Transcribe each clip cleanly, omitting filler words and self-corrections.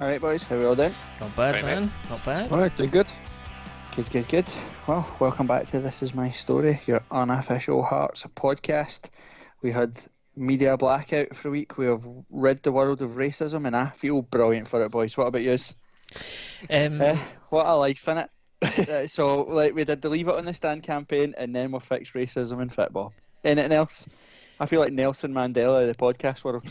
Alright boys, how are we all doing? Not bad, Right, man. mate. Not bad. Alright, doing good. Good. Well, welcome back to This Is My Story, your unofficial Hearts podcast. We had media blackout for a week. We have rid the world of racism and I feel brilliant for it, boys. What about yous? What a life, innit? So, we did the Leave It on the Stand campaign and then we'll fix racism in football. Anything else? I feel like Nelson Mandela of the podcast world.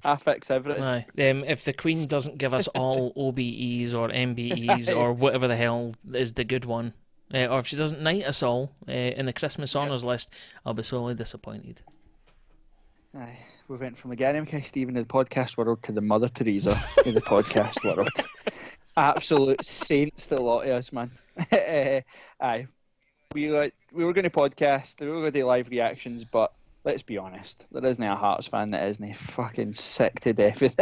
I fix everything. Aye. If the Queen doesn't give us all OBEs or MBEs or whatever the hell is the good one, or if she doesn't knight us all in the Christmas honours list, I'll be sorely disappointed. Aye, we went from the Gary McKay Stephen of the podcast world to the Mother Teresa of the podcast world. Absolute saints, the lot of us, man. Aye, we were going to podcast, we were going to do live reactions, but let's be honest, there isn't a Hearts fan that isn't fucking sick to death of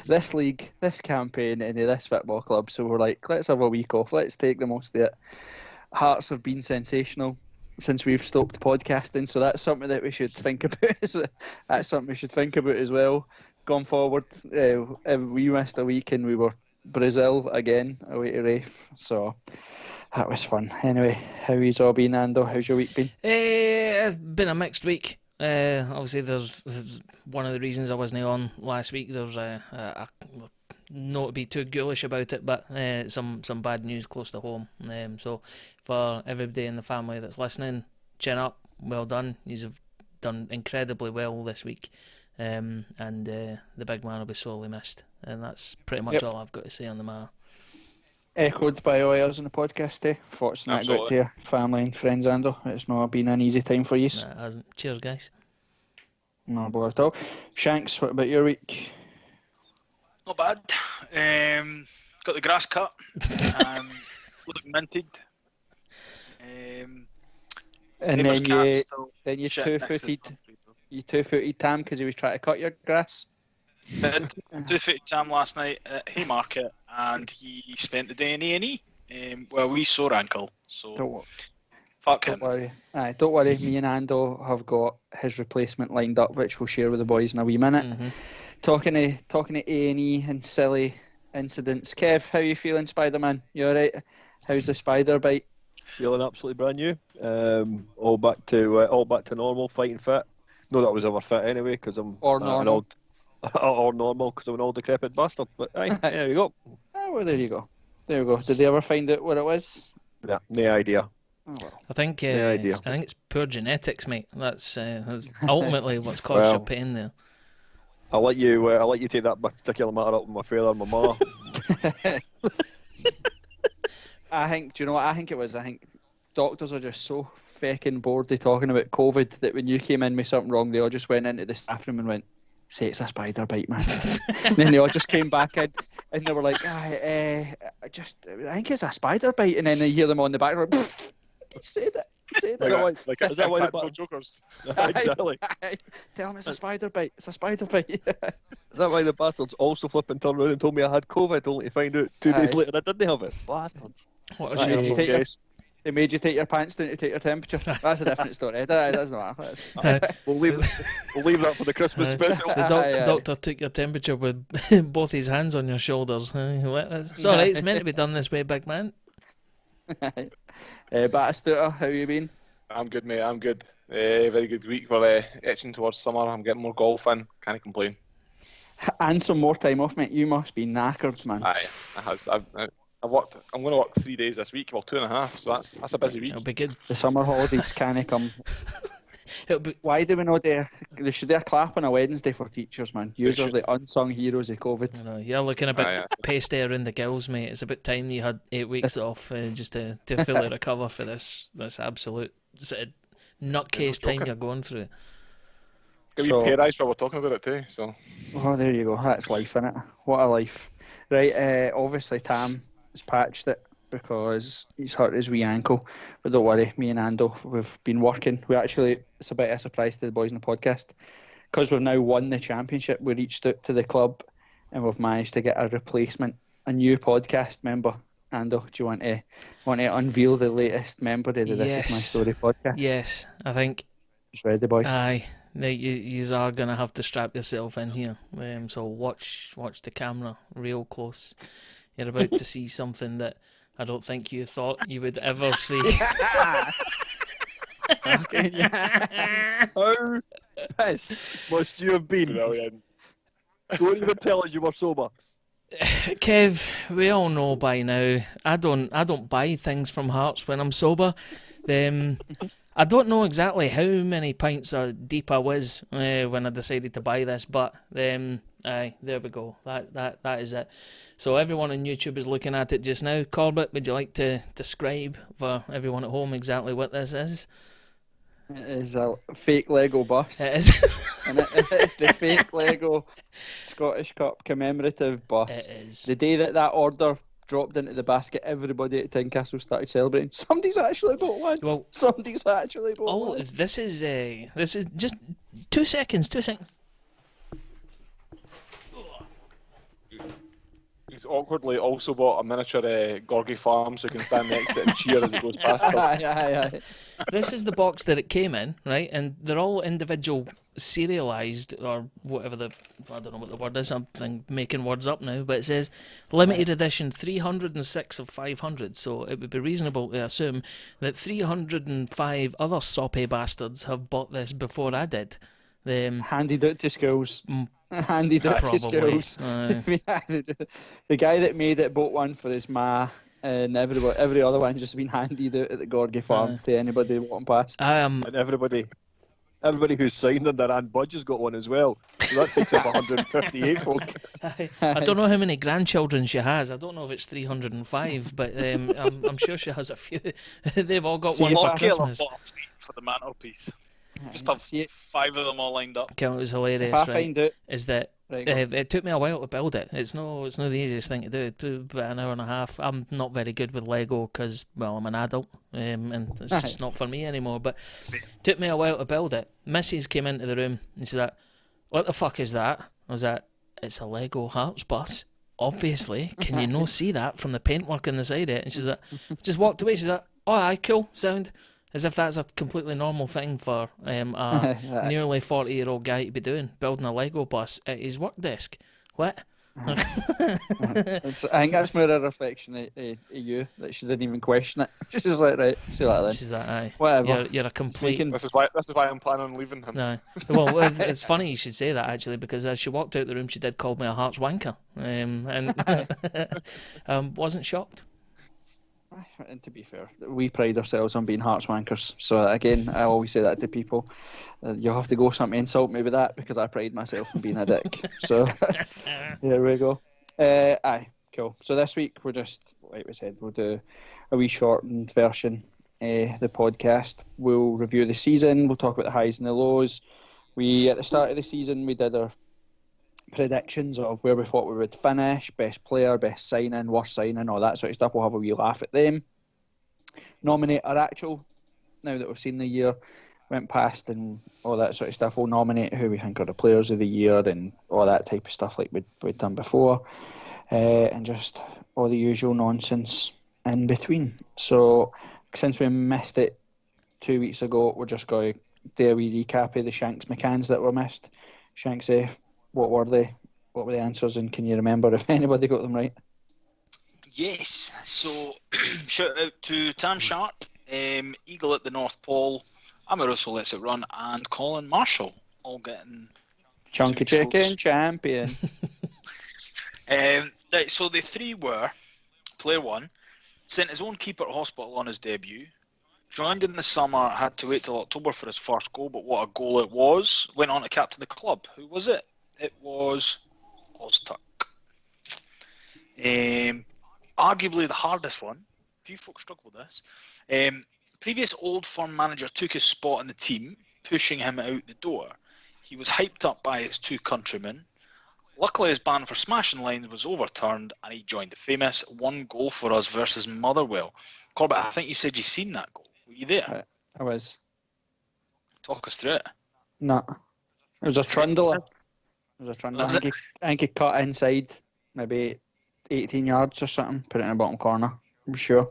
this league, this campaign, and this football club. So we're like, let's have a week off. Let's take the most of it. Hearts have been sensational since we've stopped podcasting, so that's something that we should think about. That's something we should think about as well going forward. We missed a week and we were Brazil again away to Rafe, so that was fun. Anyway, how has all been, Ando? How's your week been? It's been a mixed week. Obviously, there's one of the reasons I wasn't on last week. There's not to be too ghoulish about it, but some bad news close to home. So for everybody in the family that's listening, chin up, well done. You've done incredibly well this week, and the big man will be sorely missed. And that's pretty much all I've got to say on the matter. Echoed by all others on the podcast today. Fortunate I got to your family and friends, Ando. It's not been an easy time for you. Nah, it hasn't. Cheers, guys. No bother at all. Shanks, what about your week? Not bad. Got the grass cut. Minted. And then you two-footed Tam because he was trying to cut your grass. Did two-footed Tam last night at Haymarket, and he spent the day in A&E. Well, we sore ankle, so fuck him. Don't worry. Aye, don't worry. Me and Ando have got his replacement lined up, which we'll share with the boys in a wee minute. Mm-hmm. Talking to A&E and silly incidents. Kev, how you feeling, Spider-Man? You alright? How's the spider bite? Feeling absolutely brand new. All back to normal, fighting fit. Not that I was ever fit anyway, because I'm normal because I'm an old decrepit bastard. But aye, there you go. Oh, well, there you go. Did they ever find out what it was? Yeah, no idea. Oh well. I think it's poor genetics, mate. That's ultimately what's caused your pain there. I'll let you take that particular matter up with my father and my mother. I think. Do you know what I think it was? I think doctors are just so feckin' bored of talking about COVID that when you came in with something wrong, they all just went into the staff room and went, "Say it's a spider bite, man." And then they all just came back in and they were like, I think it's a spider bite. And then they hear them on the back, like, "You said it. Is that why the jokers? Exactly. Tell them it's a spider bite. It's a spider bite. Is that why the bastards also flipping turned around and told me I had COVID, only to find out 2 days later I didn't have it? Bastards. What was your They made you take your pants down to take your temperature. That's a different story. That's not. We'll leave that for the Christmas special. The doctor took your temperature with both his hands on your shoulders. It's alright, it's meant to be done this way, big man. Batistuta, how you been? I'm good, mate. I'm good. Very good week. We're etching towards summer. I'm getting more golf in. Can't complain. And some more time off, mate. You must be knackered, man. Aye, I'm going to work 3 days this week. Well, 2.5. So that's a busy week. It'll be good. The summer holidays can't come. Why do we not do? They should do a clap on a Wednesday for teachers, man. You're the unsung heroes of COVID. I know, you're looking a bit pasty around the gills, mate. It's about time you had 8 weeks off just to fully recover for this absolute sort of nutcase time you're going through. Give you pay rise while we're talking about it too. So. Oh, there you go. That's life, innit? What a life. Right. Obviously, Tam has patched it because he's hurt his wee ankle. But don't worry, me and Ando, we've been working. It's a bit of a surprise to the boys in the podcast. Because we've now won the championship, we reached out to the club and we've managed to get a replacement, a new podcast member. Ando, do you want to unveil the latest member of the This Is My Story podcast? Yes, I think. Just ready, boys? Aye. you are gonna have to strap yourself in here. So watch the camera real close. You're about to see something that I don't think you thought you would ever see. Okay, How pissed must you have been? Brilliant. Don't even tell us you were sober. Kev, we all know by now. I don't buy things from Hearts when I'm sober. I don't know exactly how many pints of deep I was when I decided to buy this, but aye, there we go. That is it. So everyone on YouTube is looking at it just now. Corbett, would you like to describe for everyone at home exactly what this is? It is a fake Lego bus. It is. And it's the fake Lego Scottish Cup commemorative bus. It is. The day that order dropped into the basket, everybody at Tynecastle started celebrating. Somebody's actually bought one. Well, somebody's actually bought one. This is just 2 seconds. 2 seconds. He's awkwardly also bought a miniature Gorgie farm so he can stand next to it and cheer as it goes past him. Aye. This is the box that it came in, right? And they're all individual serialized or whatever I don't know what the word is. I'm making words up now, but it says limited edition 306 of 500. So it would be reasonable to assume that 305 other soppy bastards have bought this before I did. Handed it to schools. Handed it to schools. The guy that made it bought one for his ma, and every other one's just been handed out at the Gorgie farm to anybody walking past. And everybody who's signed under Ann Budge has got one as well. So that takes up 158 folk. I don't know how many grandchildren she has. I don't know if it's 305, but I'm sure she has a few. They've all got one for Christmas. For the mantelpiece. Just have 5 of them all lined up. It was hilarious, if I find out, is that it took me a while to build it. It's no the easiest thing to do. It took about an hour and a half. I'm not very good with Lego because, well, I'm an adult and it's just not for me anymore. But it took me a while to build it. Mrs. came into the room and she said, "What the fuck is that?" I was like, "It's a Lego Hearts bus. Obviously, can you not see that from the paintwork on the side of it?" And she's like, just walked away. She's like, "Oh, aye, cool, sound." As if that's a completely normal thing for a nearly 40-year-old guy to be doing, building a Lego bus at his work desk. What? I think that's more a reflection of you, that she didn't even question it. She's just like, right, see that then. She's like, aye. Whatever. You're a complete... This is why I'm planning on leaving him. No. Well, it's funny you should say that, actually, because as she walked out the room, she did call me a Hearts wanker. And wasn't shocked. And to be fair, we pride ourselves on being Hearts wankers. So again, I always say that to people. You'll have to go something insult me with that because I pride myself on being a dick. So there we go. Aye, cool. So this week we're just, like we said, we'll do a wee shortened version of the podcast. We'll review the season. We'll talk about the highs and the lows. At the start of the season, we did our predictions of where we thought we would finish, best player, best signing, worst signing, all that sort of stuff. We'll have a wee laugh at them. Nominate our actual, now that we've seen the year went past and all that sort of stuff, we'll nominate who we think are the players of the year and all that type of stuff like we'd done before, and just all the usual nonsense in between. So since we missed it 2 weeks ago, we're just going to do a wee recap of the Shanks McCanns that were missed. Shanks, what were they? What were the answers, and can you remember if anybody got them right? Yes. So shout out to Tam Sharp, Eagle at the North Pole, Amoroso Lets It Run, and Colin Marshall, all getting Chunky Chicken Champion. Right, so the three were: player 1 sent his own keeper to hospital on his debut, joined in the summer, had to wait till October for his first goal, but what a goal it was. Went on to captain the club. Who was it? It was Oztuck. Arguably the hardest one. A few folks struggle with this. Previous Old Firm manager took his spot in the team, pushing him out the door. He was hyped up by his two countrymen. Luckily, his ban for smashing lines was overturned, and he joined the famous 1 goal for us versus Motherwell. Corbett, I think you said you'd seen that goal. Were you there? I was. Talk us through it. No. It was a trundler. I think he cut inside, maybe 18 yards or something, put it in the bottom corner, I'm sure.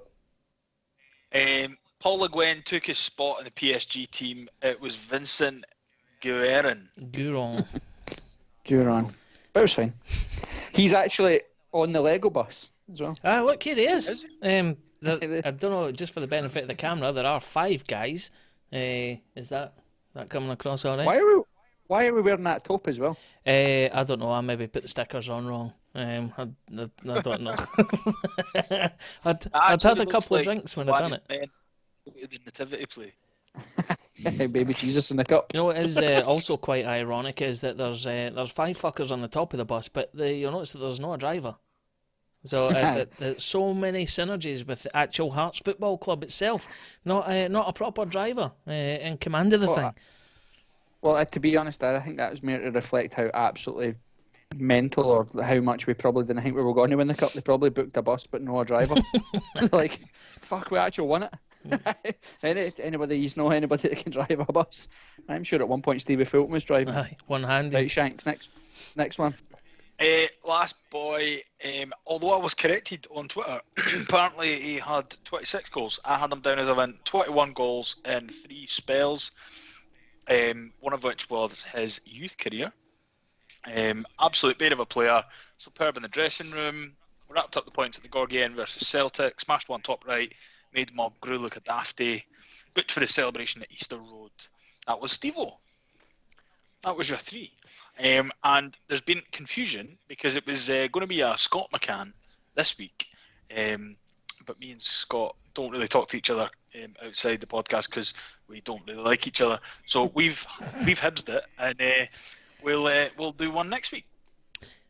Paul Le Guen took his spot in the PSG team. It was Vincent Guerin. Guron. But it was fine. He's actually on the Lego bus as well. Ah, look, here he is. Is I don't know, just for the benefit of the camera, there are 5 guys. Is that coming across all right? Why are we wearing that top as well? I don't know. I maybe put the stickers on wrong. I don't know. I'd had a couple of drinks when I done it. The nativity play. Baby Jesus in the cup. You know what is also quite ironic is that there's 5 fuckers on the top of the bus, but you'll notice that there's no driver. So there's so many synergies with the actual Hearts Football Club itself. Not a proper driver in command of the thing. Well, to be honest, I think that was more to reflect how absolutely mental or how much we probably didn't think we were going to win the cup. They probably booked a bus but no a driver. Like, fuck, we actually won it. Anybody that can drive a bus? I'm sure at one point Stevie Fulton was driving. One-handed. Right, Shanks, next one. Last boy, although I was corrected on Twitter, apparently he had 26 goals. I had him down as having 21 goals in 3 spells, one of which was his youth career. Absolute bear of a player, superb in the dressing room, wrapped up the points at the Gorgian versus Celtic, smashed one top right, made Mulgrew look a dafty, booked for the celebration at Easter Road. That was Steve-O. That was your 3. And there's been confusion because it was going to be a Scott McCann this week. But me and Scott don't really talk to each other outside the podcast because we don't really like each other. So we've hibsed it, and we'll do one next week.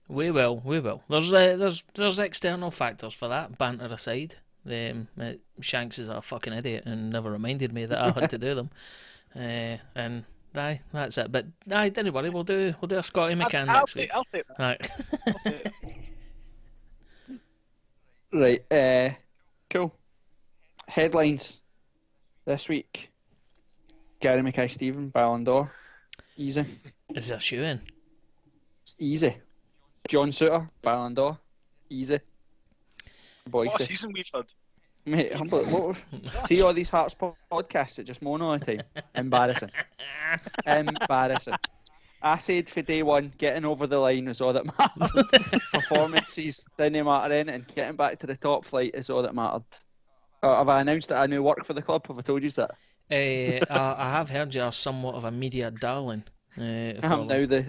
We will. There's external factors for that. Banter aside, Shanks is a fucking idiot and never reminded me that I had to do them. And aye, that's it. But aye, don't worry, we'll do a Scotty McCann next week. I'll take that. Right. I'll take Right, it. cool. Headlines this week. Gary Mackay-Steven, Ballon d'Or. Easy. Is there a shoe in? Easy. John Souttar, Ballon d'Or. Easy. What a season we've had. Mate, see all these Hearts podcasts that just moan all the time? Embarrassing. Embarrassing. I said for day one, getting over the line is all that mattered. Performances didn't matter anything. Getting back to the top flight is all that mattered. Have I announced that I now work for the club? Have I told you that? I have heard you are somewhat of a media darling. I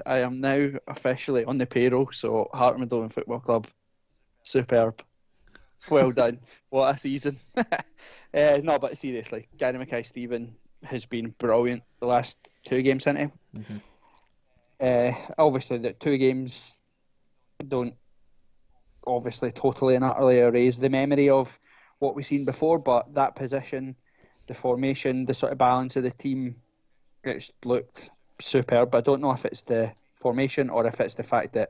am now officially on the payroll, so Heart Midlothian Football Club. Superb. Well done. What a season. No, but seriously, Gary Mackay-Steven has been brilliant the last 2 games, hasn't he? Mm-hmm. Obviously, the 2 games don't obviously totally and utterly erase the memory of what we've seen before, but that position, the formation, the sort of balance of the team, it's looked superb. I don't know if it's the formation or if it's the fact that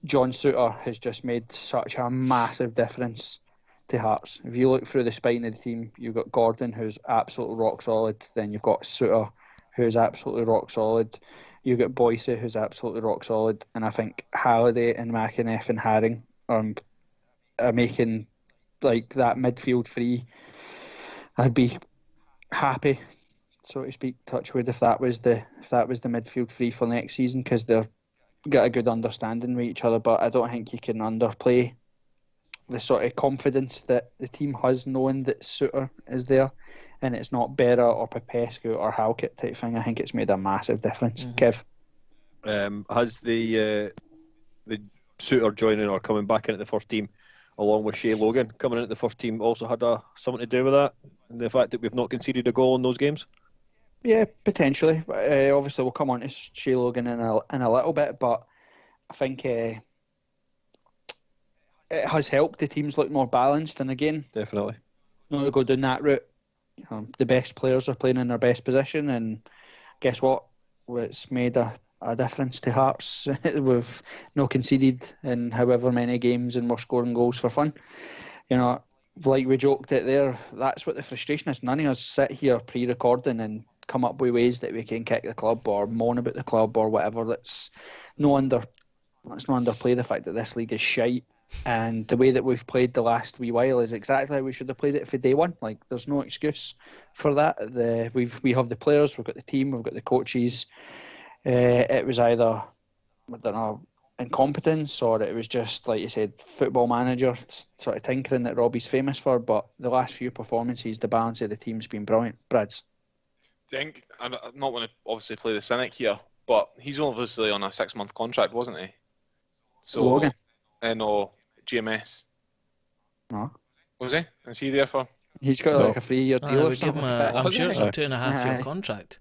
John Souttar has just made such a massive difference to Hearts. If you look through the spine of the team, you've got Gordon, who's absolutely rock solid. Then you've got Souttar, who's absolutely rock solid. You've got Boyce, who's absolutely rock solid. And I think Halliday and McInnes and Haring are making like that midfield free. I'd be happy, so to speak, touch wood, if that was the midfield free for next season, because they're got a good understanding with each other. But I don't think you can underplay the sort of confidence that the team has, knowing that Souttar is there, and it's not Berra or Popescu or Halkett type thing. I think it's made a massive difference. Kev, has the Souttar joining or coming back into the first team, along with Shea Logan coming into the first team, also had something to do with that, and the fact that we've not conceded a goal in those games? Yeah, potentially. Obviously, we'll come on to Shea Logan in a little bit, but I think it has helped the teams look more balanced. And again, definitely, not to go down that route. The best players are playing in their best position, and guess what? It's made a difference to Hearts. We've not conceded in however many games, and we're scoring goals for fun. Like we joked it there, that's what the frustration is. None of us sit here pre-recording and come up with ways that we can kick the club or moan about the club or whatever. Let's not underplay the fact that this league is shite, and the way that we've played the last wee while is exactly how we should have played it for day one. Like, there's no excuse for that. We have the players, we've got the team, we've got the coaches. It was either, I don't know, incompetence, or it was just, like you said, football manager sort of tinkering that Robbie's famous for. But the last few performances, the balance of the team's been brilliant. Brads? I think, I'm not going to obviously play the cynic here, but he's obviously on a 6-month contract, wasn't he? So, Logan? No, GMS. No. Was he? Is he there for? He's got like a 3-year deal or we give him something. I'm Was sure it? it's a 2.5-year Aye. contract.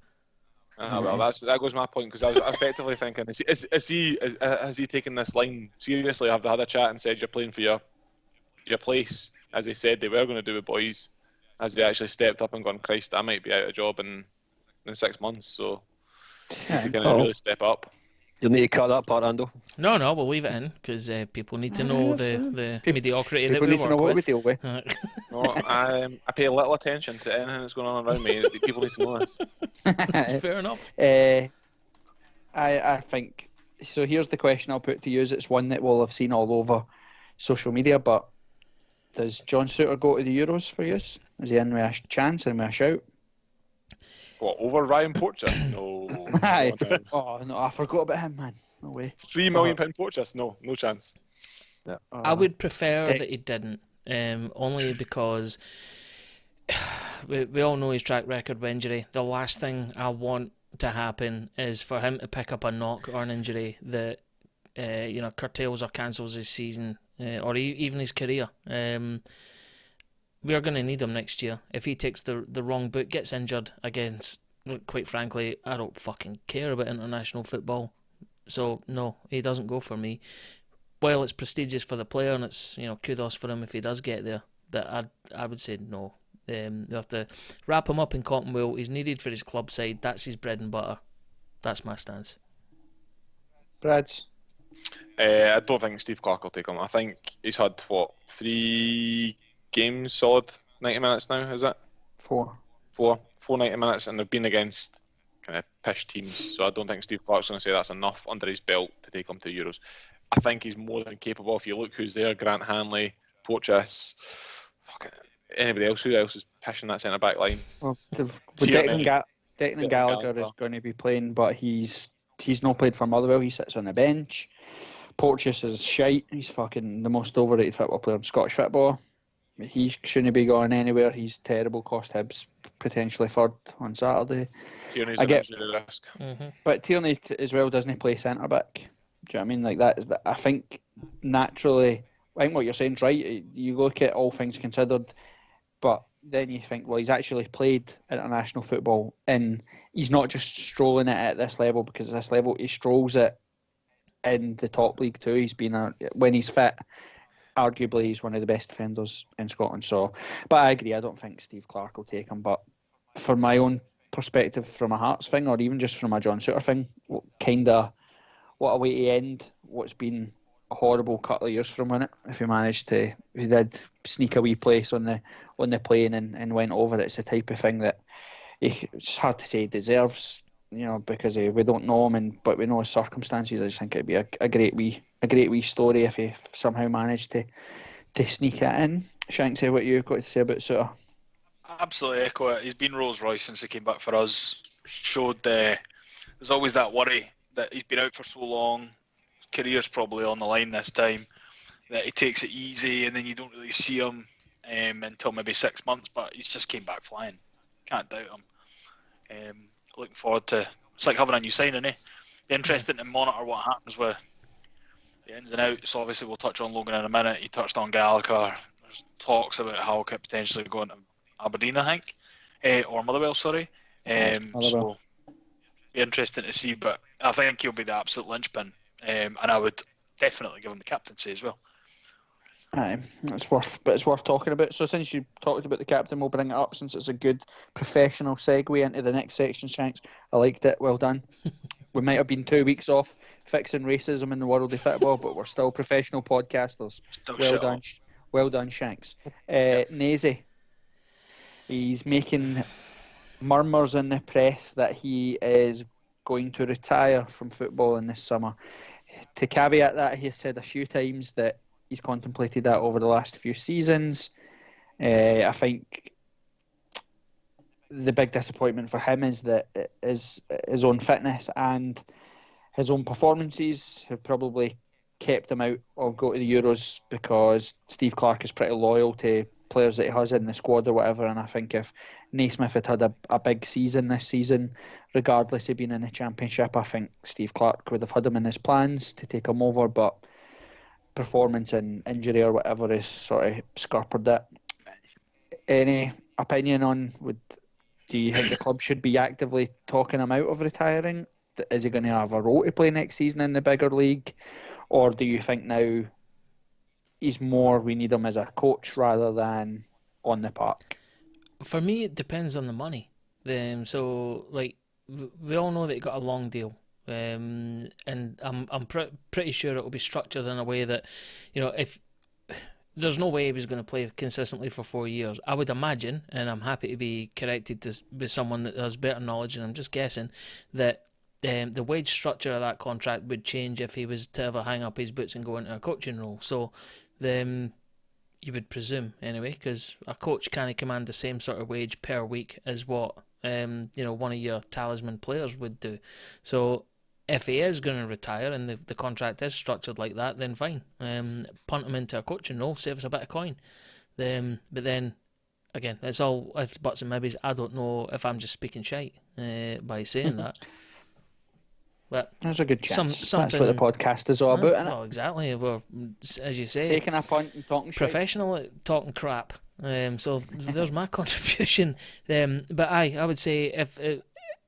Well, that goes my point, because I was effectively thinking, has he taken this line seriously? Have they had a chat and said you're playing for your place, as they said they were going to do with boys? Has they actually stepped up and gone, Christ, I might be out of job in 6 months, so need to kind of really step up. You'll need to cut that part, Ando. No, we'll leave it in, because people need to know the mediocrity that People we need to know work what we with. deal with. No, I pay little attention to anything that's going on around me. People need to know this. Fair enough. I think so. Here's the question I'll put to you. It's one that we'll have seen all over social media, but does John Souttar go to the Euros for you? Is he in with a chance and with a shout? What, over Ryan Porteous? No. Aye. Oh no, I forgot about him, man. No way. £3 million Porteous? No chance. Yeah. I would prefer that he didn't, only because we all know his track record with injury. The last thing I want to happen is for him to pick up a knock or an injury that curtails or cancels his season or even his career. We are going to need him next year. If he takes the wrong boot, gets injured against, quite frankly, I don't fucking care about international football. So no, he doesn't go for me. While it's prestigious for the player and it's kudos for him if he does get there, that I would say no. They have to wrap him up in cotton wool. He's needed for his club side. That's his bread and butter. That's my stance. Brads? I don't think Steve Clark will take him. I think he's had 3 games solid 90 minutes now. Is it 4? 4 90 minutes, and they've been against kind of pish teams. So I don't think Steve Clark's going to say that's enough under his belt to take him to Euros. I think he's more than capable. If you look who's there, Grant Hanley, Porteous, anybody else, who else is pushing that centre back line? Well, Declan Gallagher is going to be playing, but he's not played for Motherwell. He sits on the bench. Porteous is shite. He's fucking the most overrated football player in Scottish football. He shouldn't be going anywhere. He's terrible. Cost Hibs potentially third on Saturday. Tierney's an injury risk. Mm-hmm. But Tierney as well doesn't play centre back. Do you know what I mean? Like that is I think naturally. I think what you're saying is right. You look at all things considered, but then you think, well, he's actually played international football, and he's not just strolling it at this level because at this level he strolls it in the top league too. He's been when he's fit, arguably he's one of the best defenders in Scotland. So, but I agree. I don't think Steve Clark will take him. But for my own perspective, from a Hearts thing, or even just from a John Souttar thing, what a way to end what's been a horrible couple of years from it. If he did sneak a wee place on the plane and went over, it's the type of thing that it's hard to say he deserves, because we don't know him, but we know his circumstances. I just think it'd be a great wee story if he somehow managed to sneak it in. Shanks, what you've got to say about Souttar? Absolutely echo it. He's been Rolls Royce since he came back for us. Showed there's always that worry that he's been out for so long. His career's probably on the line this time. That he takes it easy and then you don't really see him until maybe 6 months. But he's just came back flying. Can't doubt him. Looking forward to. It's like having a new signing, eh? Be interesting to monitor what happens with the ins and outs. Obviously, we'll touch on Logan in a minute. You touched on Gallagher. There's talks about how it could potentially go into Aberdeen, I think, or Motherwell. Sorry. So be interesting to see, but I think he'll be the absolute linchpin, and I would definitely give him the captaincy as well. Aye, it's worth talking about. So since you talked about the captain, we'll bring it up since it's a good professional segue into the next section, Shanks. I liked it. Well done. We might have been 2 weeks off fixing racism in the world of football, but we're still professional podcasters. Well done, Shanks. Naisy. He's making murmurs in the press that he is going to retire from football in this summer. To caveat that, he has said a few times that he's contemplated that over the last few seasons. I think the big disappointment for him is that his own fitness and his own performances have probably kept him out of go to the Euros, because Steve Clarke is pretty loyal to players that he has in the squad or whatever. And I think if Naismith had a big season this season, regardless of being in the Championship, I think Steve Clarke would have had him in his plans to take him over. But performance and injury or whatever has sort of scuppered it. Any opinion on do you think the club should be actively talking him out of retiring? Is he going to have a role to play next season in the bigger league? Or do you think now he's more, we need him as a coach rather than on the park? For me, it depends on the money. So, like, we all know that he got a long deal. And I'm pretty sure it will be structured in a way that, if there's no way he was going to play consistently for 4 years. I would imagine, and I'm happy to be corrected with someone that has better knowledge, and I'm just guessing, that the wage structure of that contract would change if he was to ever hang up his boots and go into a coaching role. So, you would presume anyway, because a coach can't command the same sort of wage per week as what one of your talisman players would do. So if he is going to retire and the contract is structured like that, then fine. Punt him into a coaching role, save us a bit of coin. But then again, it's all ifs, buts and maybes. I don't know if I'm just speaking shite by saying that. But there's a good chance. Something, that's what the podcast is all about, isn't it? Well, exactly. We're, as you say, taking a punt and talking professional shit. at talking crap. So there's my contribution. But I would say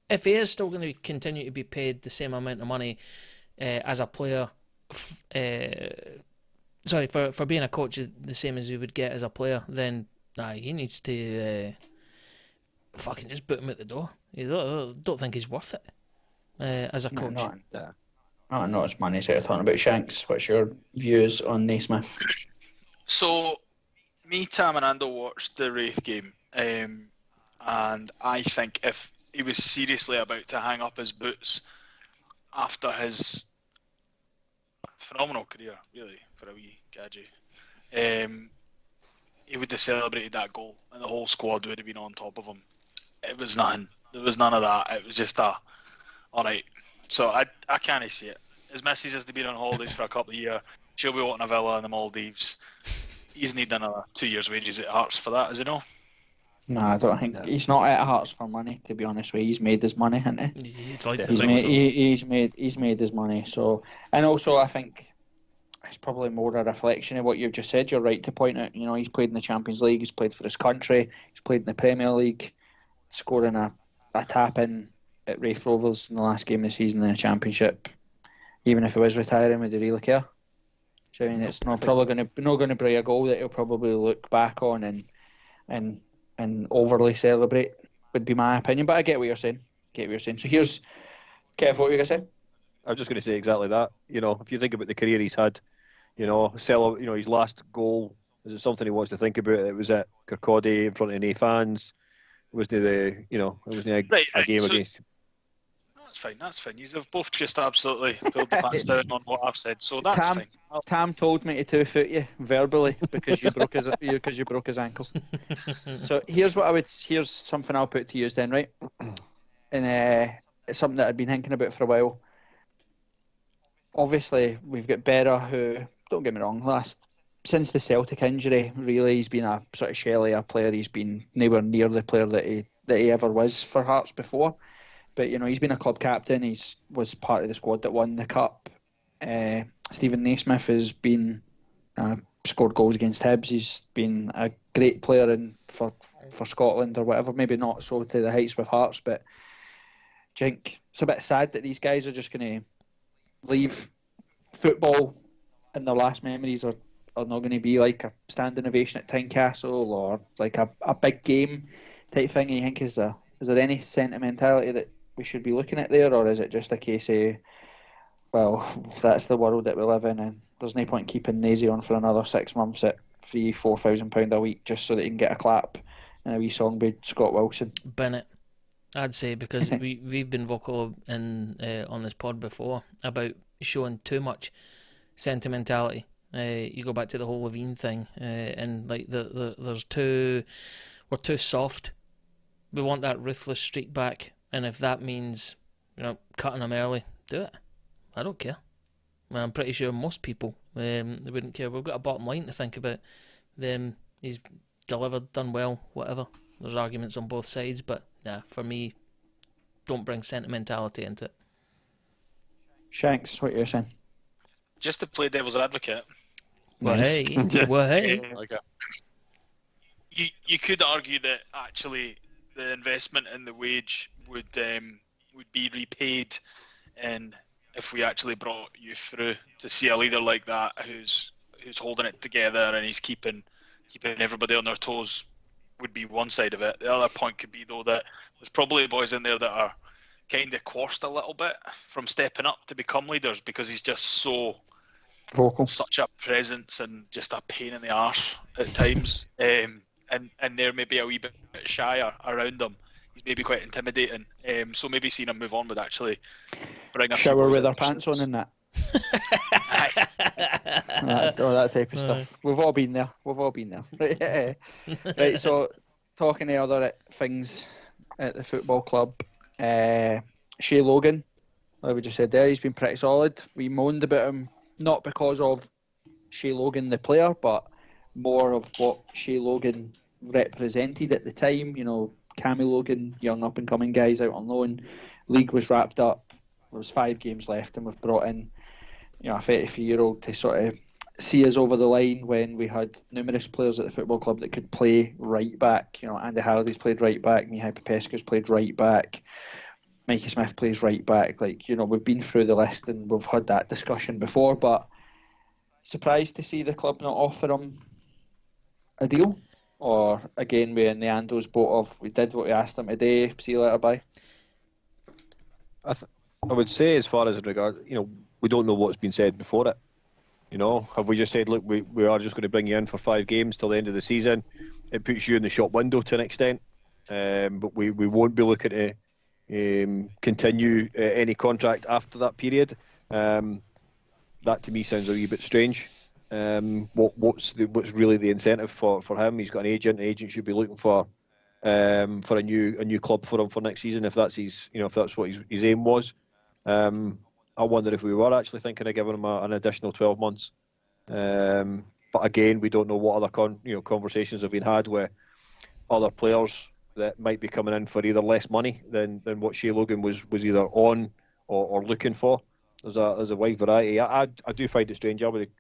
if he is still going to continue to be paid the same amount of money as a player, for being a coach is the same as he would get as a player, then he needs to fucking just boot him out the door. You don't think he's worth it as a coach. Not as money. So talking about Shanks, what's your views on Naismith? So, me, Tam, and Ando watched the Wraith game, and I think if he was seriously about to hang up his boots after his phenomenal career, really, for a wee gadget, he would have celebrated that goal, and the whole squad would have been on top of him. It was nothing. There was none of that. It was just alright. So I can't see it. His missus has been on holidays for a couple of years. She'll be wanting a villa in the Maldives. He's needing another 2 years' wages at Hearts for that, is he no? No, I don't think he's not at Hearts for money. To be honest with you, he's made his money, hasn't he? He'd like to think so. He's made his money. So, and also I think it's probably more a reflection of what you've just said. You're right to point out. He's played in the Champions League. He's played for his country. He's played in the Premier League, scoring a tap in at Wraith Rovers in the last game of the season in the Championship. Even if he was retiring, would he really care? So, I mean, it's not going to be a goal that he'll probably look back on and overly celebrate, would be my opinion. But I get what you're saying. So here's Kev, what were you gonna say? I was just going to say exactly that. If you think about the career he's had, his last goal, is it something he wants to think about? It was at Kirkcaldy in front of no fans. It wasn't a game against. That's fine. You have both just absolutely pulled the pants down on what I've said, so that's fine. Tam told me to 2-foot you verbally because you broke his ankle. So here's something I'll put to you then, right? And it's something that I've been thinking about for a while. Obviously, we've got Berra, who, don't get me wrong, since the Celtic injury, really, he's been a sort of shellier player. He's been nowhere near the player that he ever was for Hearts before. But, he's been a club captain. He was part of the squad that won the cup. Stephen Naismith has been scored goals against Hibs. He's been a great player for Scotland or whatever. Maybe not so to the heights with Hearts, but I think it's a bit sad that these guys are just going to leave football, and their last memories are not going to be like a standing ovation at Tynecastle or like a big game type thing. You think is there any sentimentality that we should be looking at there, or is it just a case of, well, that's the world that we live in, and there's no point keeping Naisy on for another 6 months at £3,000-4,000 a week just so that he can get a clap and a wee song by Scott Wilson? Bennett, I'd say, because we've been vocal on this pod before about showing too much sentimentality. You go back to the whole Levine thing, and like we're too soft we want that ruthless streak back, and if that means cutting him early, do it. I don't care. I'm pretty sure most people they wouldn't care. We've got a bottom line to think about. He's delivered, done well, whatever. There's arguments on both sides, but for me, don't bring sentimentality into it. Shanks, what you're saying? Just to play devil's advocate. Well, Nice. hey, well, hey. You could argue that actually the investment in the wage would be repaid, and if we actually brought you through to see a leader like that who's holding it together and he's keeping everybody on their toes, would be one side of it. The other point could be though that there's probably boys in there that are kind of quashed a little bit from stepping up to become leaders because he's just so vocal, such a presence and just a pain in the arse at times. And they're maybe a wee bit shy around him. He's maybe quite intimidating. So maybe seeing him move on would actually bring a shower with our pants on and that. that type of stuff. We've all been there. Right, so talking to other things at the football club, Shea Logan, like we just said there, he's been pretty solid. We moaned about him not because of Shea Logan the player, but more of what Shea Logan represented at the time. Cammy Logan, young up and coming guys out on loan. League was wrapped up. There was 5 games left, and we've brought in a 33-year-old to sort of see us over the line when we had numerous players at the football club that could play right back. Andy Halliday's played right back, Mihai Popescu's played right back, Mikey Smith plays right back. We've been through the list and we've had that discussion before, but surprised to see the club not offer him a deal? Or again, we're in the Ando's boat of we did what we asked him today, see you later, bye? I would say, as far as in regard, we don't know what's been said before it. Have we just said, look, we are just going to bring you in for 5 games till the end of the season? It puts you in the shop window to an extent, but we won't be looking to continue any contract after that period. That to me sounds a wee bit strange. What's really the incentive for him? He's got an agent. The agent should be looking for a new club for him for next season if that's if that's what his aim was. I wonder if we were actually thinking of giving him an additional 12 months. But again, we don't know what other conversations have been had with other players that might be coming in for either less money than what Shea Logan was either on or looking for. There's a wide variety. I do find it strange. I would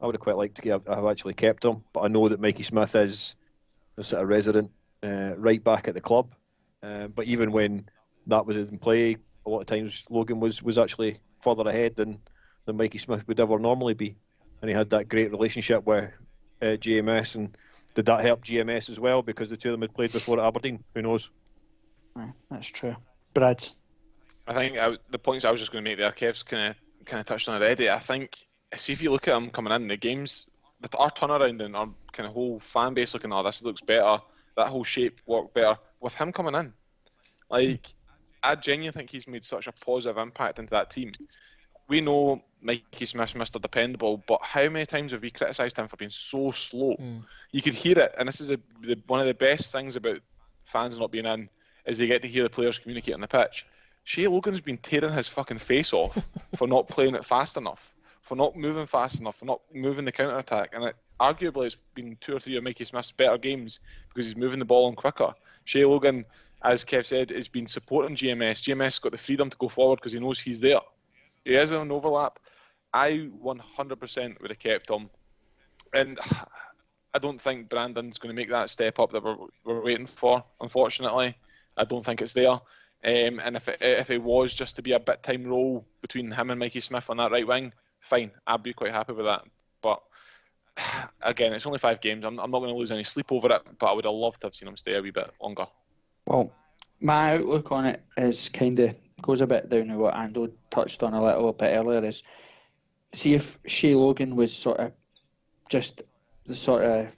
have quite liked to have actually kept him, but I know that Mikey Smith is a sort of resident right back at the club. But even when that was in play, a lot of times Logan was actually further ahead than Mikey Smith would ever normally be, and he had that great relationship with GMS. And did that help GMS as well because the two of them had played before at Aberdeen? Who knows? That's true. Brad? I think the points I was just going to make there, Kev's kind of touched on already. I think, see if you look at him coming in the games, our turnaround and our kind of whole fan base looking, this looks better, that whole shape worked better with him coming in. I genuinely think he's made such a positive impact into that team. We know Mikey Smith's Mr. Dependable, but how many times have we criticised him for being so slow? You could hear it, and this is one of the best things about fans not being in, is they get to hear the players communicate on the pitch. Shea Logan's been tearing his fucking face off for not playing it fast enough, for not moving fast enough, for not moving the counter-attack. And arguably it's been 2 or 3 of Mikey Smith's better games because he's moving the ball on quicker. Shea Logan, as Kev said, has been supporting GMS. GMS got the freedom to go forward because he knows he's there. He is an overlap. I 100% would have kept him. And I don't think Brandon's going to make that step up that we're waiting for, unfortunately. I don't think it's there. And if it was just to be a bit-time role between him and Mikey Smith on that right wing, fine. I'd be quite happy with that. But again, it's only 5 games. I'm not going to lose any sleep over it, but I would have loved to have seen him stay a wee bit longer. Well, my outlook on it is goes a bit down to what Ando touched on a little bit earlier, is see if Shea Logan was sort of just the sort of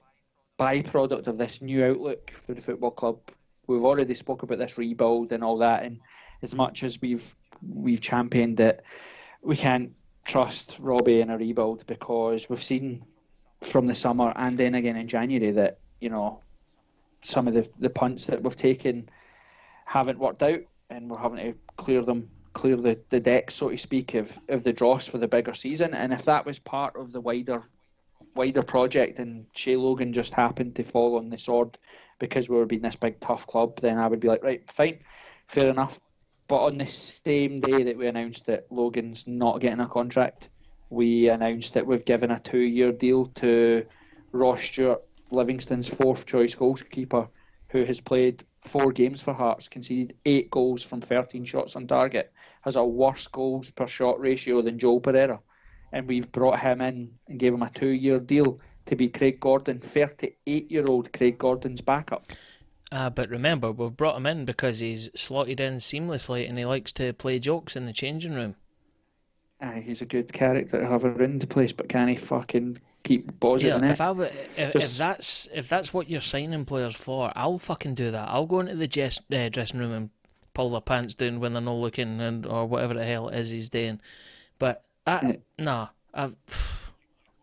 byproduct of this new outlook for the football club. We've already spoke about this rebuild and all that, and as much as we've championed it, we can't trust Robbie in a rebuild because we've seen from the summer and then again in January that some of the punts that we've taken haven't worked out, and we're having to clear the deck, so to speak, of the dross for the bigger season. And if that was part of the wider project, and Shea Logan just happened to fall on the sword because we were being this big tough club, then I would be like, right, fine, fair enough. But on the same day that we announced that Logan's not getting a contract, we announced that we've given a 2-year deal to Ross Stewart, Livingston's fourth choice goalkeeper, who has played 4 games for Hearts, conceded 8 goals from 13 shots on target, has a worse goals per shot ratio than Joel Pereira. And we've brought him in and gave him a 2-year deal to be Craig Gordon, 38-year-old Craig Gordon's backup. But remember, we've brought him in because he's slotted in seamlessly and he likes to play jokes in the changing room. He's a good character to have around the place, but can he fucking keep positive? Yeah, if that's what you're signing players for, I'll fucking do that. I'll go into the dressing room and pull their pants down when they're not looking, or whatever the hell it is he's doing. But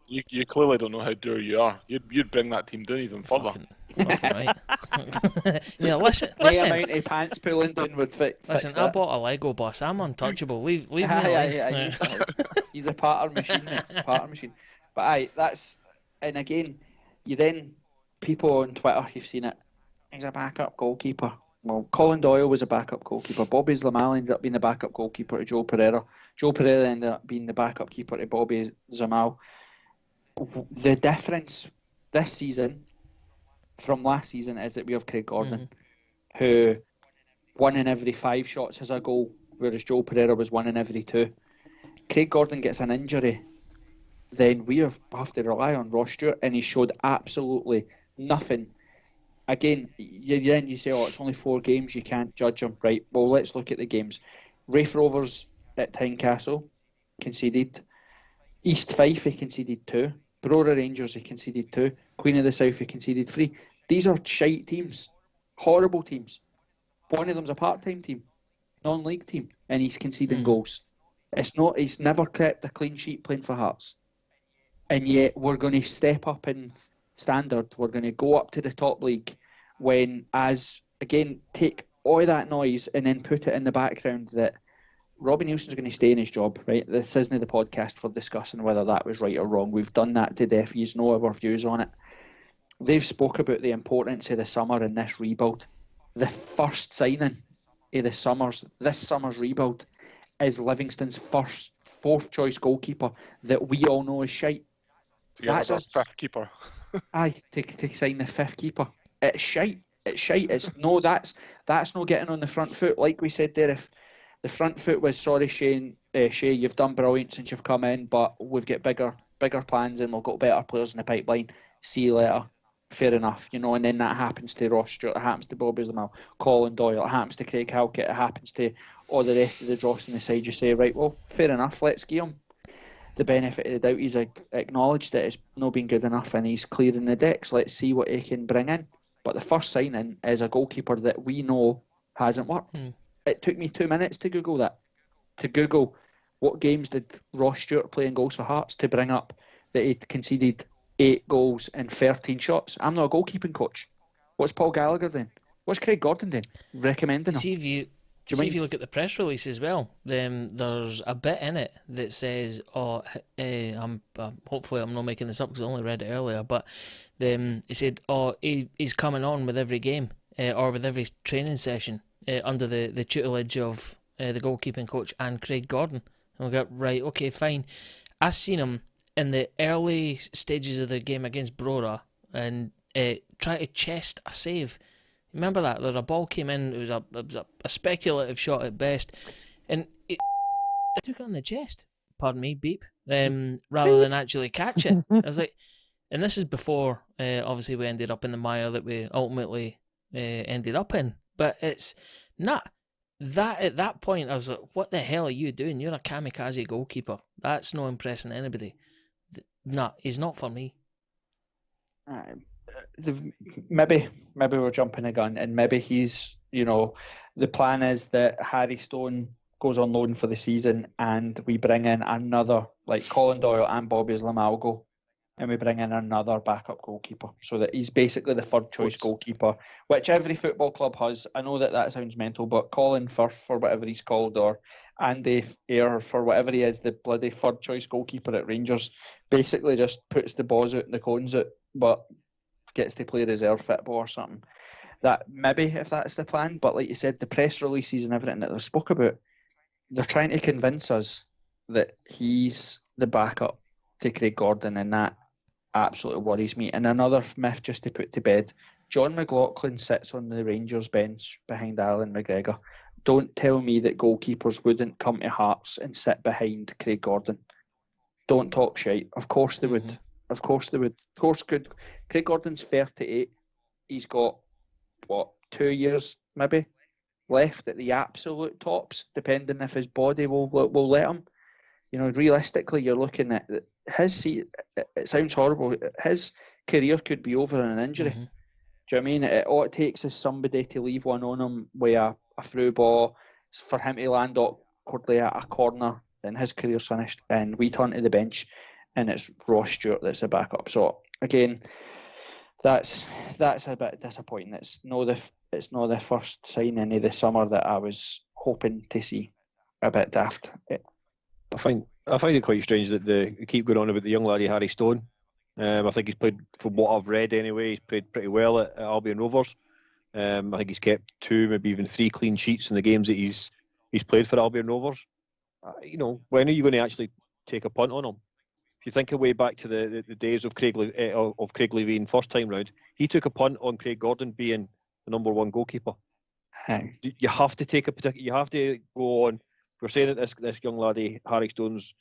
You clearly don't know how dour you are. You'd bring that team down even further. Fucking right. Yeah, listen. Amount of pants pulling down would fit. Listen, I bought a Lego bus. I'm untouchable. Leave me alone. Yeah. He's a pattern machine, mate. Pattern machine. But and again, people on Twitter, you've seen it. He's a backup goalkeeper. Well, Colin Doyle was a backup goalkeeper. Bobby Zlamal ended up being the backup goalkeeper to Joe Pereira. Joe Pereira ended up being the backup keeper to Bobby Zlamal. The difference this season from last season is that we have Craig Gordon, who 1 in every 5 shots has a goal, whereas Joe Pereira was 1 in every 2. Craig Gordon gets an injury, then we have to rely on Ross Stewart, and he showed absolutely nothing. Again, you say, it's only 4 games, you can't judge him. Right, well, let's look at the games. Raith Rovers at Tynecastle conceded. East Fife, he conceded 2. Brora Rangers, he conceded 2. Queen of the South, he conceded 3. These are shite teams. Horrible teams. One of them's a part-time team. Non-league team. And he's conceding goals. He's never kept a clean sheet playing for Hearts. And yet we're going to step up in standard. We're going to go up to the top league when, take all that noise and then put it in the background that Robbie Nielsen's going to stay in his job, right? This isn't the podcast for discussing whether that was right or wrong. We've done that to death. You know our views on it. They've spoke about the importance of the summer and this rebuild. The first signing of this summer's rebuild is Livingston's fourth choice goalkeeper that we all know is shite. That's our 5th keeper. To sign the 5th keeper. It's shite. It's that's not getting on the front foot. Like we said there, if the front foot was, sorry, Shay, you've done brilliant since you've come in, but we've got bigger plans and we've got better players in the pipeline. See you later. Fair enough, and then that happens to Ross Stewart, it happens to Bobby Zlamal, Colin Doyle, it happens to Craig Halkett, it happens to all the rest of the dross on the side. You say, right, well, fair enough, let's give him the benefit of the doubt. He's acknowledged that it's not been good enough and he's clearing the decks. Let's see what he can bring in. But the first signing is a goalkeeper that we know hasn't worked. It took me 2 minutes to Google that. To Google what games did Ross Stewart play in goals for Hearts to bring up that he'd conceded 8 goals and 13 shots. I'm not a goalkeeping coach. What's Paul Gallagher doing? What's Craig Gordon doing? Recommending him. If you look at the press release as well, then there's a bit in it that says, hopefully I'm not making this up because I only read it earlier, but he said, he's coming on with every game or with every training session under the tutelage of the goalkeeping coach and Craig Gordon. And we got, right, okay, fine. I seen him in the early stages of the game against Brora and try to chest a save. Remember that? A ball came in, it was a speculative shot at best, and it took it on the chest. Pardon me, beep. Rather than actually catch it. I was like, and this is before, obviously, we ended up in the mire that we ultimately ended up in. But it's not that at that point. I was like, what the hell are you doing? You're a kamikaze goalkeeper. That's not impressing anybody. He's not for me. Maybe we're jumping a gun, and maybe he's, the plan is that Harry Stone goes on loan for the season, and we bring in another, like Colin Doyle and Bobby Zlamal go, and we bring in another backup goalkeeper, so that he's basically the third choice goalkeeper, which every football club has. I know that sounds mental, but Colin Firth, for whatever he's called, or Andy Ayre, for whatever he is, the bloody third choice goalkeeper at Rangers, basically just puts the balls out and the cones out, but gets to play reserve football or something. That maybe, if that's the plan, but like you said, the press releases and everything that they've spoke about, they're trying to convince us that he's the backup to Craig Gordon, and that absolutely worries me. And another myth just to put to bed, John McLaughlin sits on the Rangers bench behind Alan McGregor. Don't tell me that goalkeepers wouldn't come to Hearts and sit behind Craig Gordon. Don't talk shite. Of course they would. Of course they would. Of course could. Craig Gordon's 38. He's got, 2 years maybe left at the absolute tops, depending if his body will let him. Realistically, you're looking at his. It sounds horrible. His career could be over in an injury. Do you know what I mean? All it takes is somebody to leave one on him with a through ball for him to land awkwardly at a corner, then his career's finished, and we turn to the bench, and it's Ross Stewart that's the backup. So again, that's a bit disappointing. It's not the first signing of the summer that I was hoping to see. A bit daft. I find it quite strange that they keep going on about the young laddie Harry Stone. I think he's played, from what I've read anyway, he's played pretty well at Albion Rovers. I think he's kept 2, maybe even 3 clean sheets in the games that he's played for Albion Rovers. When are you going to actually take a punt on him? If you think away back to the days of Craig Levein first time round, he took a punt on Craig Gordon being the number 1 goalkeeper. You have to take you have to go on. We're saying that this young laddie Harry Stone's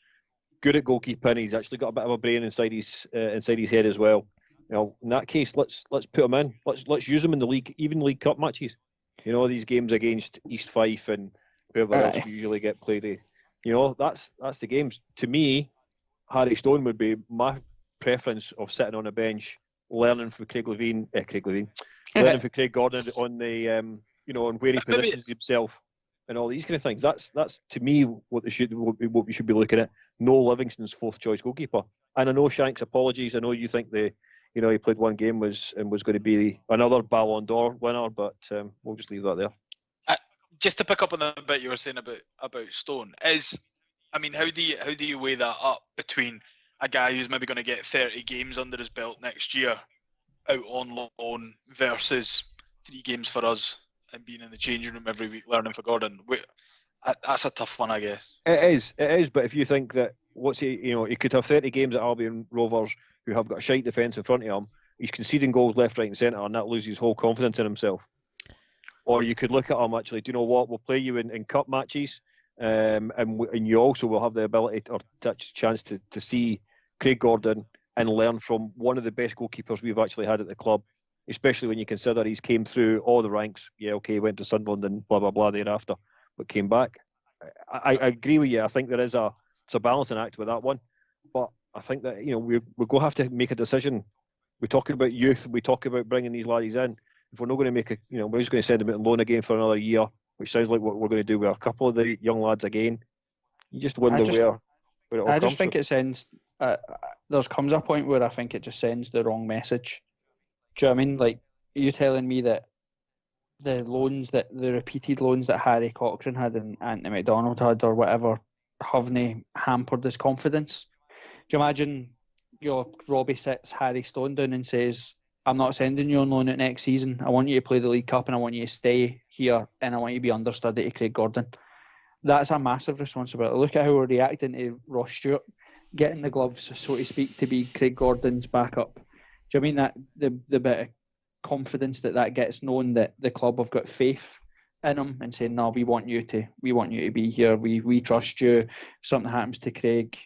good at goalkeeping. He's actually got a bit of a brain inside his head as well. In that case, let's put him in. Let's use him in the league, even League Cup matches. These games against East Fife and whoever else usually get played. That's the games. To me, Harry Stone would be my preference of sitting on a bench, learning from learning from Craig Gordon on the on where he positions himself and all these kind of things. That's to me what we should be looking at. No Livingston's 4th choice goalkeeper. And I know Shanks, apologies. I know you think he played 1 game was going to be another Ballon d'Or winner, but we'll just leave that there. Just to pick up on the bit you were saying about Stone, how do you weigh that up between a guy who's maybe going to get 30 games under his belt next year out on loan versus 3 games for us and being in the changing room every week learning for Gordon? That's a tough one, I guess. It is. But if you think that he could have 30 games at Albion Rovers who have got a shite defence in front of him, he's conceding goals left, right, and centre, and that loses his whole confidence in himself. Or you could look at him actually. Do you know what? We'll play you in cup matches, and you also will have the ability or chance to see Craig Gordon and learn from one of the best goalkeepers we've actually had at the club. Especially when you consider he's came through all the ranks. Yeah, okay, went to Sunderland and blah blah blah thereafter, but came back. I agree with you. I think it's a balancing act with that one, but I think that we're going to have to make a decision. We talk about youth. We talk about bringing these laddies in. If we're not going to make we're just going to send them out on loan again for another year, which sounds like what we're going to do with a couple of the young lads again. You just wonder where it all comes from. I just think it sends. There comes a point where I think it just sends the wrong message. Do you know what I mean? Like, are you telling me that the repeated loans that Harry Cochrane had and Anthony McDonald had or whatever haven't hampered his confidence? Do you imagine Robbie sits Harry Stone down and says, I'm not sending you on loan at next season. I want you to play the League Cup and I want you to stay here and I want you to be understudy to Craig Gordon. That's a massive responsibility. Look at how we're reacting to Ross Stewart getting the gloves, so to speak, to be Craig Gordon's backup. Do you mean that the bit of confidence that gets known that the club have got faith in him and saying, no, we want you to be here. We trust you. If something happens to Craig,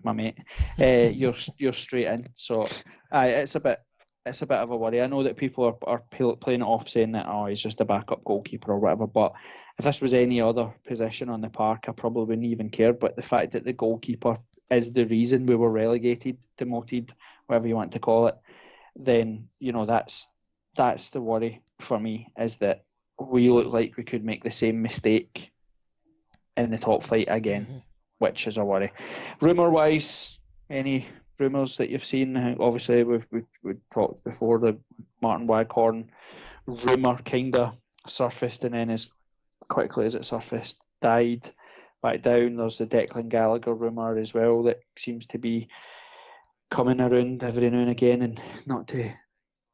my mate, you're straight in. So it's a bit of a worry. I know that people are playing it off saying that he's just a backup goalkeeper or whatever, but if this was any other position on the park, I probably wouldn't even care. But the fact that the goalkeeper is the reason we were relegated, demoted, whatever you want to call it, then that's the worry for me, is that we look like we could make the same mistake in the top flight again, which is a worry. Rumour wise, any rumours that you've seen? Obviously, we've talked before. The Martin Waghorn rumour kind of surfaced, and then as quickly as it surfaced, died back down. There's the Declan Gallagher rumour as well that seems to be coming around every now and again, and not to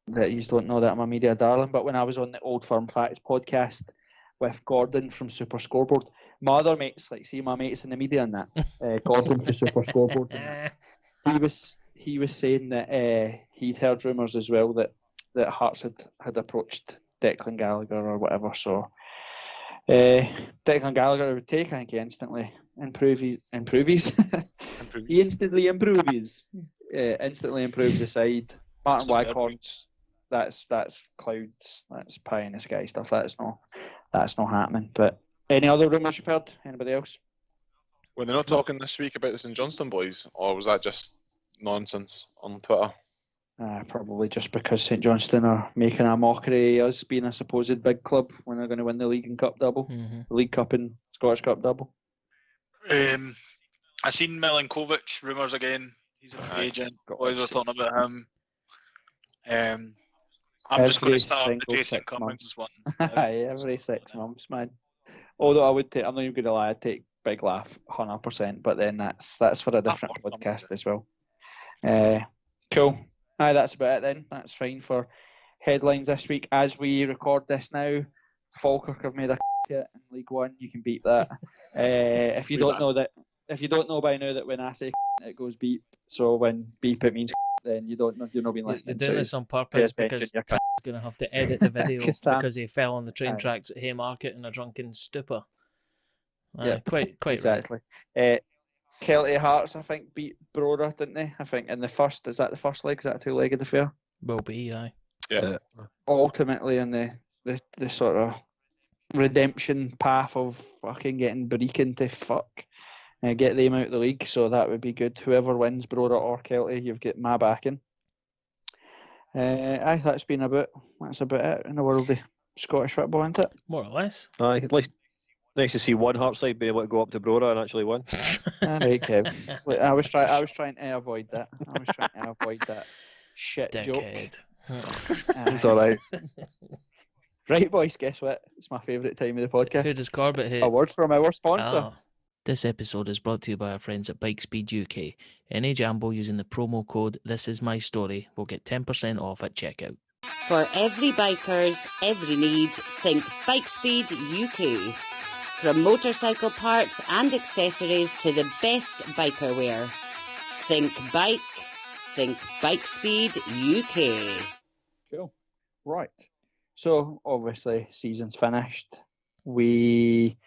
that you don't know that I'm a media darling, but when I was on the Old Firm Facts podcast with Gordon from Super Scoreboard, my other mates, like see my mates in the media and that, Gordon from Super Scoreboard, and that, he was saying that he'd heard rumours as well that Hearts had approached Declan Gallagher or whatever. So Declan Gallagher would take. I think he instantly improves. He instantly improves. Instantly improves the side. Martin Waghorn's. That's clouds. That's pie in the sky stuff. That's not happening. But any other rumours you've heard? Anybody else? Were they not talking this week about the St Johnstone boys, or was that just nonsense on Twitter? Probably just because St Johnstone are making a mockery of us being a supposed big club when they're going to win the League and Cup double, the League Cup and Scottish Cup double. I seen Milinkovic rumours again. He's a free agent. Boys were talking about him. I'm just going to start the Jason Cummings one. Every 6 months, man. Although I would take, I'm not even going to lie, I'd take Big Laugh 100%, but then that's for a different podcast as well. Cool. Aye, that's about it then. That's fine for headlines this week. As we record this now, Falkirk have made a hit in League One. You can beep that. If you don't know by now that when I say it goes beep, so when beep it means then you don't know, you're not been listening. They're doing this on purpose because Tom's going to have to edit the video because he fell on the train tracks at Haymarket in a drunken stupor. Yeah, quite exactly. Right. Kelty Hearts, I think, beat Broder, didn't they? I think in the first, is that the first leg? Is that a two-legged affair? Will be, aye. Yeah. Ultimately, in the sort of redemption path of fucking getting Brecon to get them out of the league, so that would be good. Whoever wins, Broder or Kelty, you've got my backing. That's about it in the world of Scottish football, isn't it? More or less. Aye, at least nice to see one Hearts side be able to go up to Broder and actually win. Right, Kev. I was trying to avoid that. Shit Dickhead. joke. It's all right. Right, boys. Guess what? It's my favourite time of the podcast. Who does Corbett hate? A word from our sponsor. This episode is brought to you by our friends at Bike Speed UK. Any Jambo using the promo code This Is My Story will get 10% off at checkout. For every biker's every need, think Bike Speed UK. From motorcycle parts and accessories to the best biker wear. Think bike, think Bike Speed UK. Cool. Right. So, obviously, season's finished. We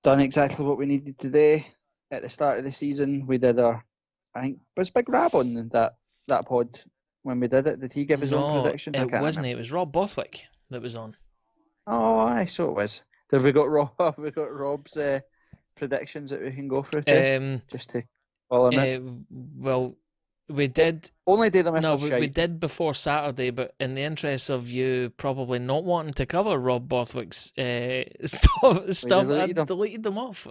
done exactly what we needed today. At the start of the season, we did I think, was Big Rab on that pod when we did it? Did he give his own predictions? It wasn't. It was Rob Bothwick that was on. Oh, aye, so it was. Have we got Rob's predictions that we can go through too? Just to follow him. Well, we did. Only do them if no, we did before Saturday, but in the interest of you probably not wanting to cover Rob Bothwick's stuff, I deleted them off.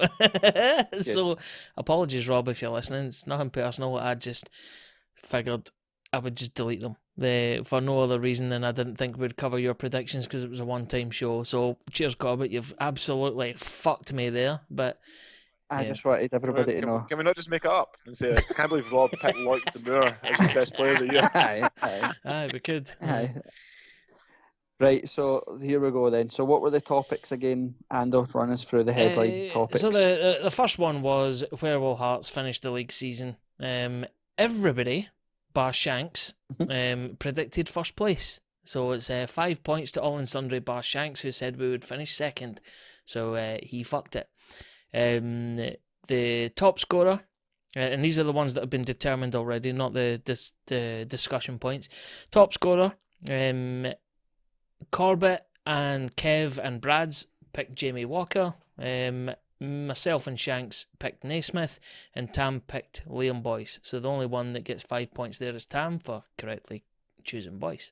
So, apologies, Rob, if you're listening. It's nothing personal. I just figured I would just delete them for no other reason than I didn't think we'd cover your predictions because it was a one-time show. So, cheers, Corbett. You've absolutely fucked me there, but. I just wanted everybody to know. Can we not just make it up and say, I can't believe Rob picked Lloyd de Moor as the best player of the year? Aye, we could. Aye. Right, so here we go then. So what were the topics again, Ando? Run us through the headline topics. So the first one was where will Hearts finish the league season? Everybody, bar Shanks, predicted first place. So it's 5 points to all and sundry bar Shanks, who said we would finish second. So he fucked it. The top scorer, and these are the ones that have been determined already, not the discussion points. Top scorer, Corbett and Kev and Brad's picked Jamie Walker. Myself and Shanks picked Naismith, and Tam picked Liam Boyce. So the only one that gets 5 points there is Tam for correctly choosing Boyce.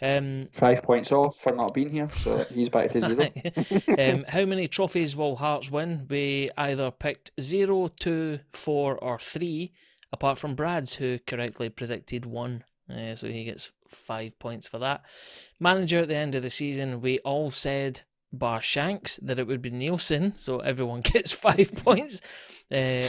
5 points off for not being here, so he's back to 0. How many trophies will Hearts win? We either picked 0, 2, 4 or 3, apart from Brad's, who correctly predicted 1. So he gets 5 points for that. Manager at the end of the season, we all said, bar Shanks, that it would be Nielsen, so everyone gets 5 points.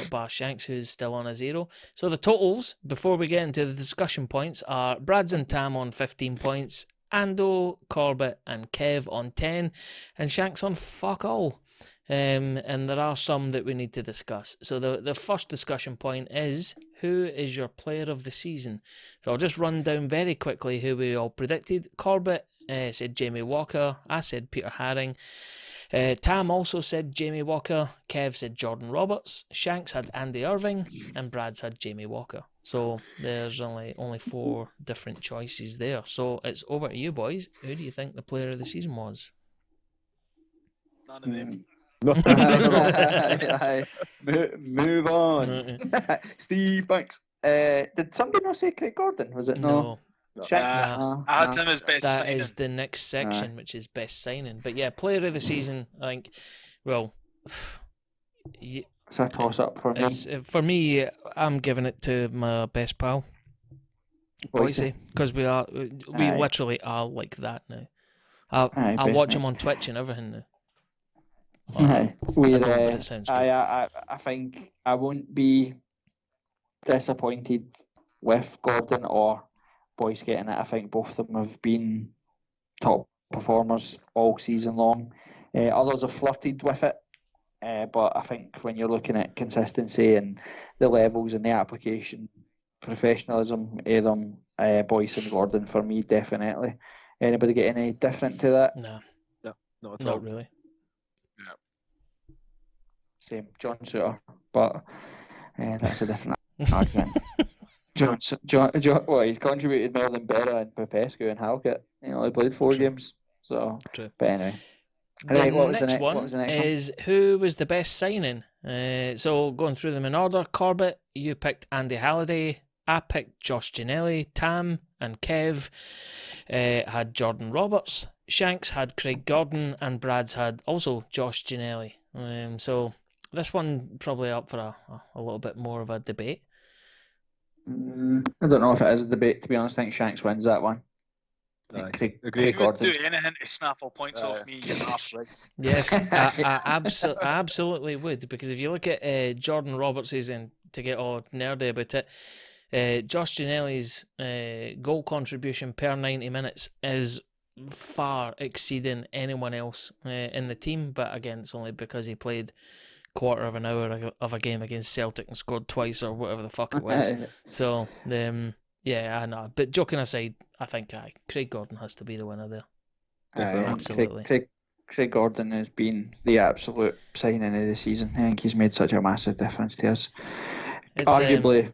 Bar Shanks, who's still on a 0. So the totals, before we get into the discussion points, are Brad's and Tam on 15 points, Ando, Corbett, and Kev on 10, and Shanks on fuck all. And there are some that we need to discuss. So the first discussion point is, who is your player of the season? So I'll just run down very quickly who we all predicted. Corbett said Jamie Walker. I said Peter Haring. Tam also said Jamie Walker. Kev said Jordan Roberts. Shanks had Andy Irving. And Brad's had Jamie Walker. So there's only 4 different choices there. So it's over to you, boys. Who do you think the player of the season was? None of them. Move on. Steve, thanks. Did somebody not say Craig Gordon? Was it no? Shanks? I had him as best That signing. is the next section, which is best signing. But yeah, player of the season, I think, well, it's a toss-up for me. For me, I'm giving it to my best pal, Boise, because we literally are like that now. I watch him on Twitch and everything now. I think I won't be disappointed with Gordon or Boyce getting it. I think both of them have been top performers all season long. Others have flirted with it, but I think when you're looking at consistency and the levels and the application, professionalism, them, Boyce and Gordon for me definitely. Anybody get any different to that? No, not at all. Not really. Same, John Suter, but that's a different argument. John, well, he's contributed more than Berra and Popescu and Halkett. He only played 4 games, so. True. But anyway, Right, what was the next one? Is who was the best signing? So going through them in order: Corbett, you picked Andy Halliday. I picked Josh Ginnelly. Tam and Kev had Jordan Roberts. Shanks had Craig Gordon, and Brad's had also Josh Ginnelly. So this one probably up for a little bit more of a debate. I don't know if it is a debate, to be honest. I think Shanks wins that one. Craig Gordon. Do anything to snap all points off me, you arse rig. Yes, I absolutely would, because if you look at Jordan Roberts' and to get all nerdy about it, Josh Ginnelly's goal contribution per 90 minutes is far exceeding anyone else in the team, but again, it's only because he played quarter of an hour of a game against Celtic and scored twice or whatever the fuck it was. So, yeah, I know. But joking aside, I think Craig Gordon has to be the winner there. Absolutely. Craig Gordon has been the absolute signing of the season. I think he's made such a massive difference to us. Arguably.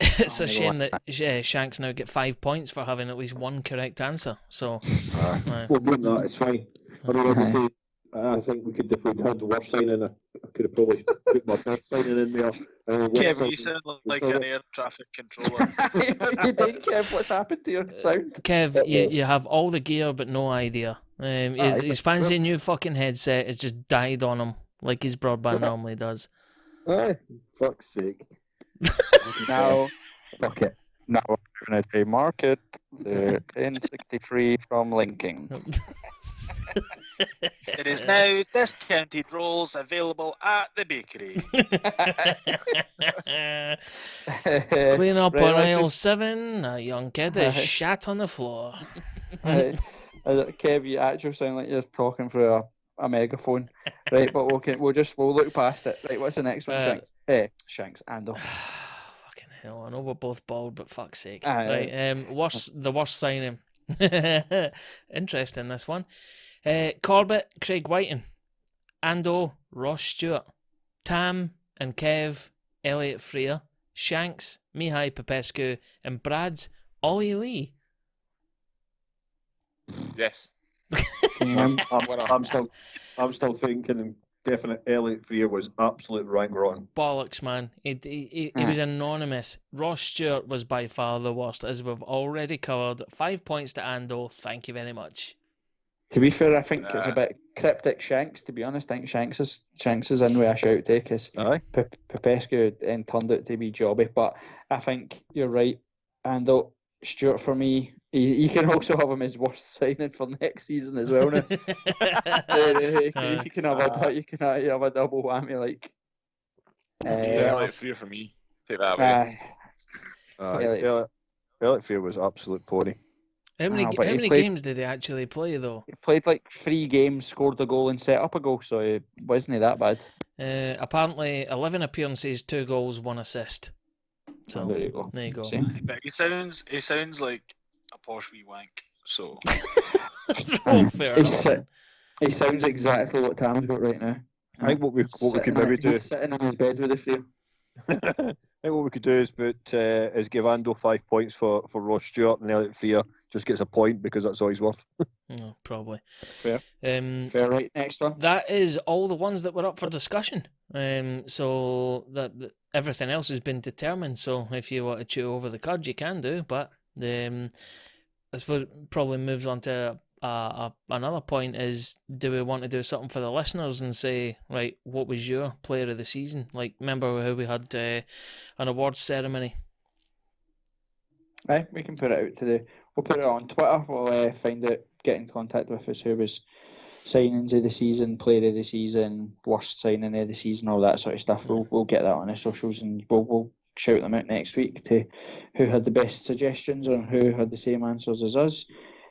It's a shame that Shanks now get 5 points for having at least one correct answer. So, well, doing that, it's fine. I mean, obviously, I think if we'd had the worst signing, I could have probably put my best signing in there. Kev, you sound like an air traffic controller. You did, Kev. What's happened to your sound? Kev, you have all the gear but no idea. His fancy new fucking headset has just died on him, like his broadband normally does. Aye, fuck's sake. Now, fuck it. Now we're going to market the N63 from Linking. It is now discounted rolls available at the bakery. Clean up on aisle 7. A young kid is shat on the floor. Kev, you actually sound like you're talking through a megaphone. Right, but we'll look past it. Right, what's the next one, Shanks? Shanks, Ando. Fucking hell, I know we're both bald, but fuck's sake. Right, the worst signing. Interesting, this one. Corbett, Craig Whiting. Ando, Ross Stewart. Tam and Kev, Elliot Freer. Shanks, Mihai Popescu. And Brad's, Ollie Lee. Yes. I'm still thinking definite Elliot Freer was absolute rank rotten. Bollocks, man. He was anonymous. Ross Stewart was by far the worst, as we've already covered. 5 points to Ando. Thank you very much. To be fair, I think it's a bit cryptic. Shanks, to be honest, I think Shanks is in with a shout there because Popescu and turned out to be jobby. But I think you're right, Ando. Stuart, for me, you can also have him as worst signing for next season as well. Now, you can have a double whammy like. Elliott Frear for me. Take that away. Elliott Frear was absolute pony. How many games did he actually play though? He played like 3 games, scored a goal, and set up a goal, so it wasn't that bad. Apparently, 11 appearances, 2 goals, 1 assist. So there you go. But he sounds like a posh wee wank. So fair enough. He sounds exactly what Tam's got right now. I think what we could maybe do. He's sitting in his bed with a fear. I think what we could do is give Ando 5 points for Ross Stewart, and Elliott Frear just gets a point because that's all he's worth. No, probably. Fair. Fair, right. Next one. That is all the ones that were up for discussion. So that everything else has been determined. So if you want to chew over the cud, you can do. But I suppose it probably moves on to another point is, do we want to do something for the listeners and say, right, what was your player of the season? Like, remember how we had an awards ceremony? Right, we can put it out we'll put it on Twitter. We'll find out, get in contact with us who was signings of the season, player of the season, worst signing of the season, all that sort of stuff. We'll get that on the socials and we'll shout them out next week to who had the best suggestions or who had the same answers as us.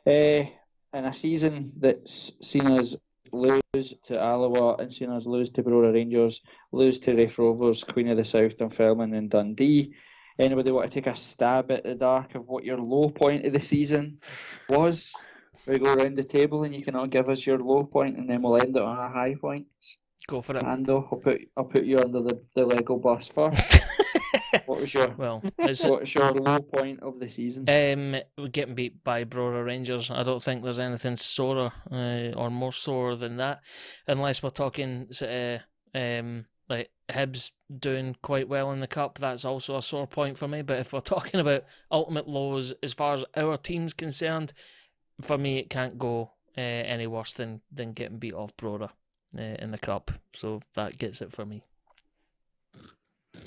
In a season that's seen us lose to Alloa and seen us lose to Brora Rangers, lose to Raith Rovers, Queen of the South, Dunfermline and Dundee. Anybody want to take a stab at the dark of what your low point of the season was? We go around the table and you can all give us your low point and then we'll end it on our high points. Go for it. Ando, I'll put you under the Lego bus first. What's your low point of the season? We're getting beat by Brora Rangers. I don't think there's anything sorer or more sore than that, unless we're talking like Hibs doing quite well in the cup. That's also a sore point for me. But if we're talking about ultimate lows as far as our team's concerned, for me it can't go any worse than getting beat off Brora in the cup. So that gets it for me.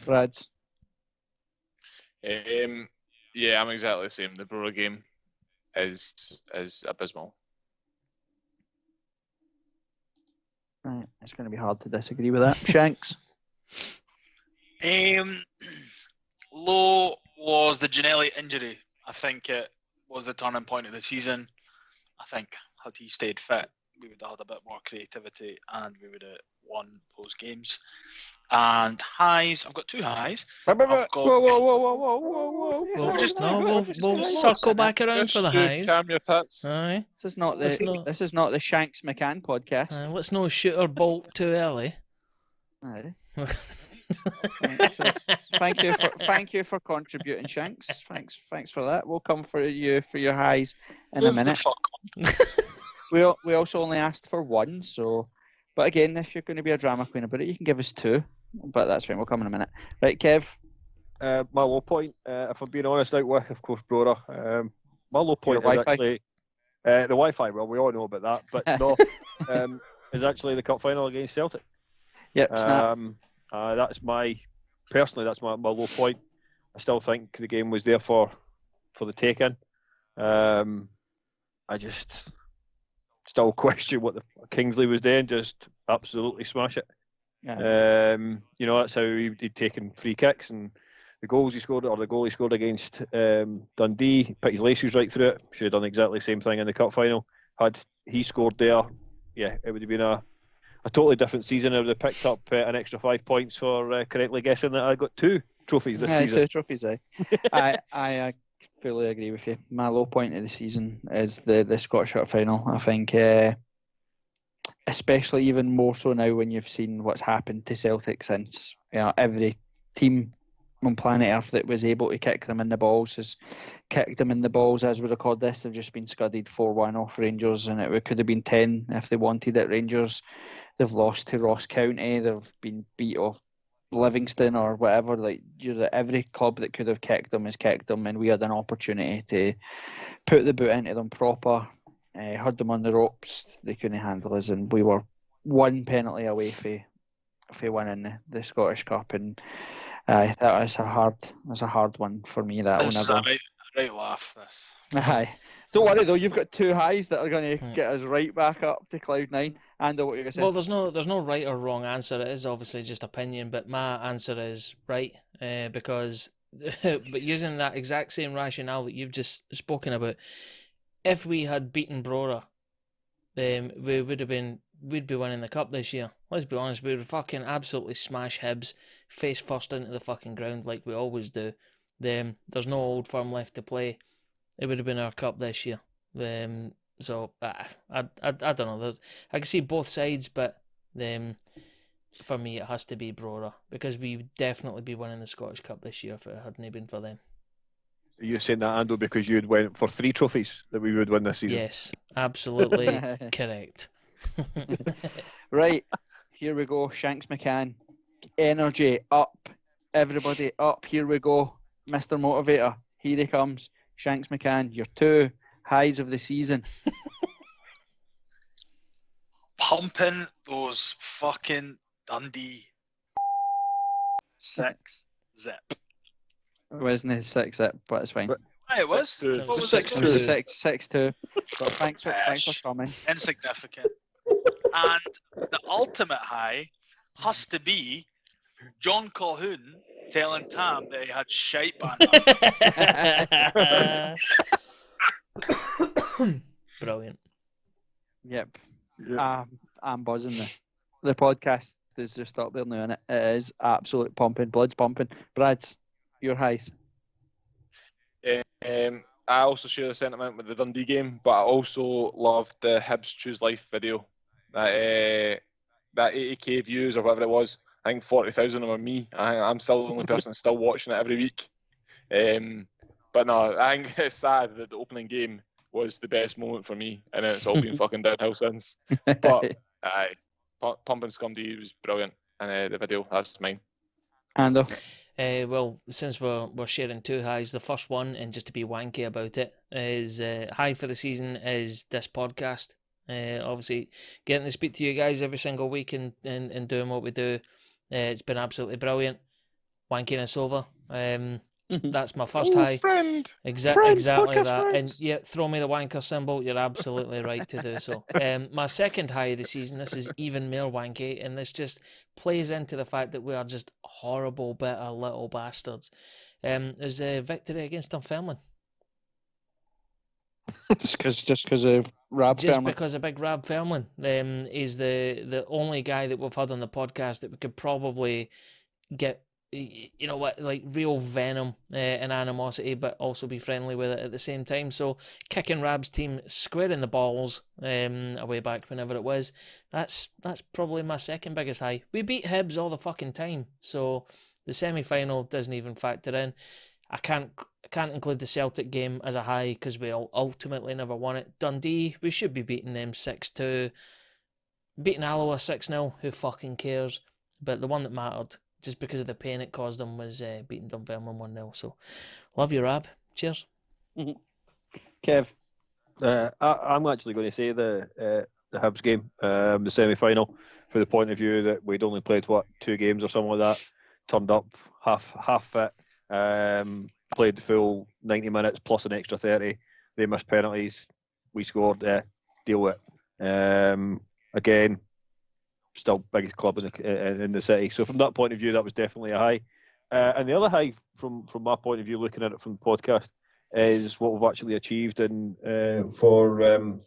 Brad. Yeah, I'm exactly the same. The Brora game is abysmal. Right, it's going to be hard to disagree with that. Shanks. Low was the Ginelli injury. I think it was the turning point of the season. I think had he stayed fit, we would have had a bit more creativity and we would have won those games. And highs, I've got 2 highs. Whoa. We'll circle back around for the highs. Calm your tits. Aye. This is not the Shanks McCann podcast. Let's not shoot or bolt too early. Aye. So, thank you for contributing, Shanks. Thanks for that. We'll come for you for your highs in a minute. We also only asked for 1, so. But again, if you're going to be a drama queen about it, you can give us 2. But that's fine. We'll come in a minute. Right, Kev. My low point, if I'm being honest, out with, of course, Brora. My low point is actually the Wi-Fi. Well, we all know about that, but no, is actually the cup final against Celtic. Yep. Snap. That's my low point. I still think the game was there for the taking. I just still question what the Kingsley was doing. Just absolutely smash it. Yeah. That's how he'd taken free kicks and the goals he scored, or the goal he scored against Dundee. He put his laces right through it. Should have done exactly the same thing in the cup final. Had he scored there, yeah, it would have been a totally different season. I would have picked up an extra 5 points for correctly guessing that I got 2 trophies this season. 2 trophies, I fully agree with you. My low point of the season is the Scottish Cup final. I think, especially even more so now when you've seen what's happened to Celtic since every team on planet Earth that was able to kick them in the balls has kicked them in the balls. As we record this, they've just been scudded 4-1 off Rangers, and it could have been 10 if they wanted it. Rangers, they've lost to Ross County, they've been beat off Livingston or whatever. Like, every club that could have kicked them has kicked them, and we had an opportunity to put the boot into them proper. had them on the ropes. They couldn't handle us, and we were one penalty away for winning the Scottish Cup. And that was a hard one for me. That This is one. a right laugh. This. Aye. Don't worry though, you've got two highs that are going to get us right back up to cloud nine. And what you're going to say? Well, there's no right or wrong answer. It is obviously just opinion, but my answer is right because, but using that exact same rationale that you've just spoken about, if we had beaten Brora, we'd be winning the cup this year. Let's be honest, we would fucking absolutely smash Hibs face first into the fucking ground like we always do. There's no Old Firm left to play. It would have been our cup this year. So I don't know. I can see both sides, but for me it has to be Brora because we would definitely be winning the Scottish Cup this year if it hadn't been for them. Are you saying that, Ando, because you'd went for 3 trophies that we would win this season? Yes, absolutely correct. Right, here we go. Shanks McCann, energy up, everybody up. Here we go, Mr. Motivator. Here he comes. Shanks McCann, your 2 highs of the season. Pumping those fucking Dundee 6-0. It wasn't a 6-0, but it's fine. It was. What was It was 6-2. But thanks for coming. Insignificant. And the ultimate high has to be John Colquhoun telling Tam that he had shite banter. Brilliant. Yep. I'm buzzing the podcast is just up there now, and it is absolute pumping, blood's pumping. Brad's, your highs. I also share the sentiment with the Dundee game, but I also loved the Hibs Choose Life video. That 80k views or whatever it was. I think 40,000 of them are me. I'm still the only person that's still watching it every week. But no, I think it's sad that the opening game was the best moment for me, and it's all been fucking downhill since. But Pumping Scumdy was brilliant, and the video, that's mine. Ando. Well, since we're sharing 2 highs, the first one, and just to be wanky about it, is high for the season is this podcast. Obviously, getting to speak to you guys every single week and doing what we do, it's been absolutely brilliant. Wankiness over. That's my first high. Friend. Exactly that. Friends. And yeah, throw me the wanker symbol. You're absolutely right to do so. My second high of the season, this is even more wanky, and this just plays into the fact that we are just horrible, bitter little bastards. Is a victory against Dunfermline. Just because of Rab Just Ferman. because of big Rab Ferman is the only guy that we've had on the podcast that we could probably get, you know what, like real venom and animosity, but also be friendly with it at the same time. So kicking Rab's team square in the balls away back whenever it was, that's probably my second biggest high. We beat Hibs all the fucking time, so the semi-final doesn't even factor in. I can't include the Celtic game as a high because we ultimately never won it. Dundee, we should be beating them 6-2. Beating Alloa 6-0, who fucking cares? But the one that mattered, just because of the pain it caused them, was beating Dunfermline 1-0. So, love you, Rab. Cheers. Kev. I'm actually going to say the Hibs game, the semi-final, for the point of view that we'd only played 2 games or something like that. Turned up half fit. Played the full 90 minutes plus an extra 30. They missed penalties. We scored. Deal with it. Again, still biggest club in the city. So from that point of view, that was definitely a high. And the other high, from my point of view, looking at it from the podcast, is what we've actually achieved for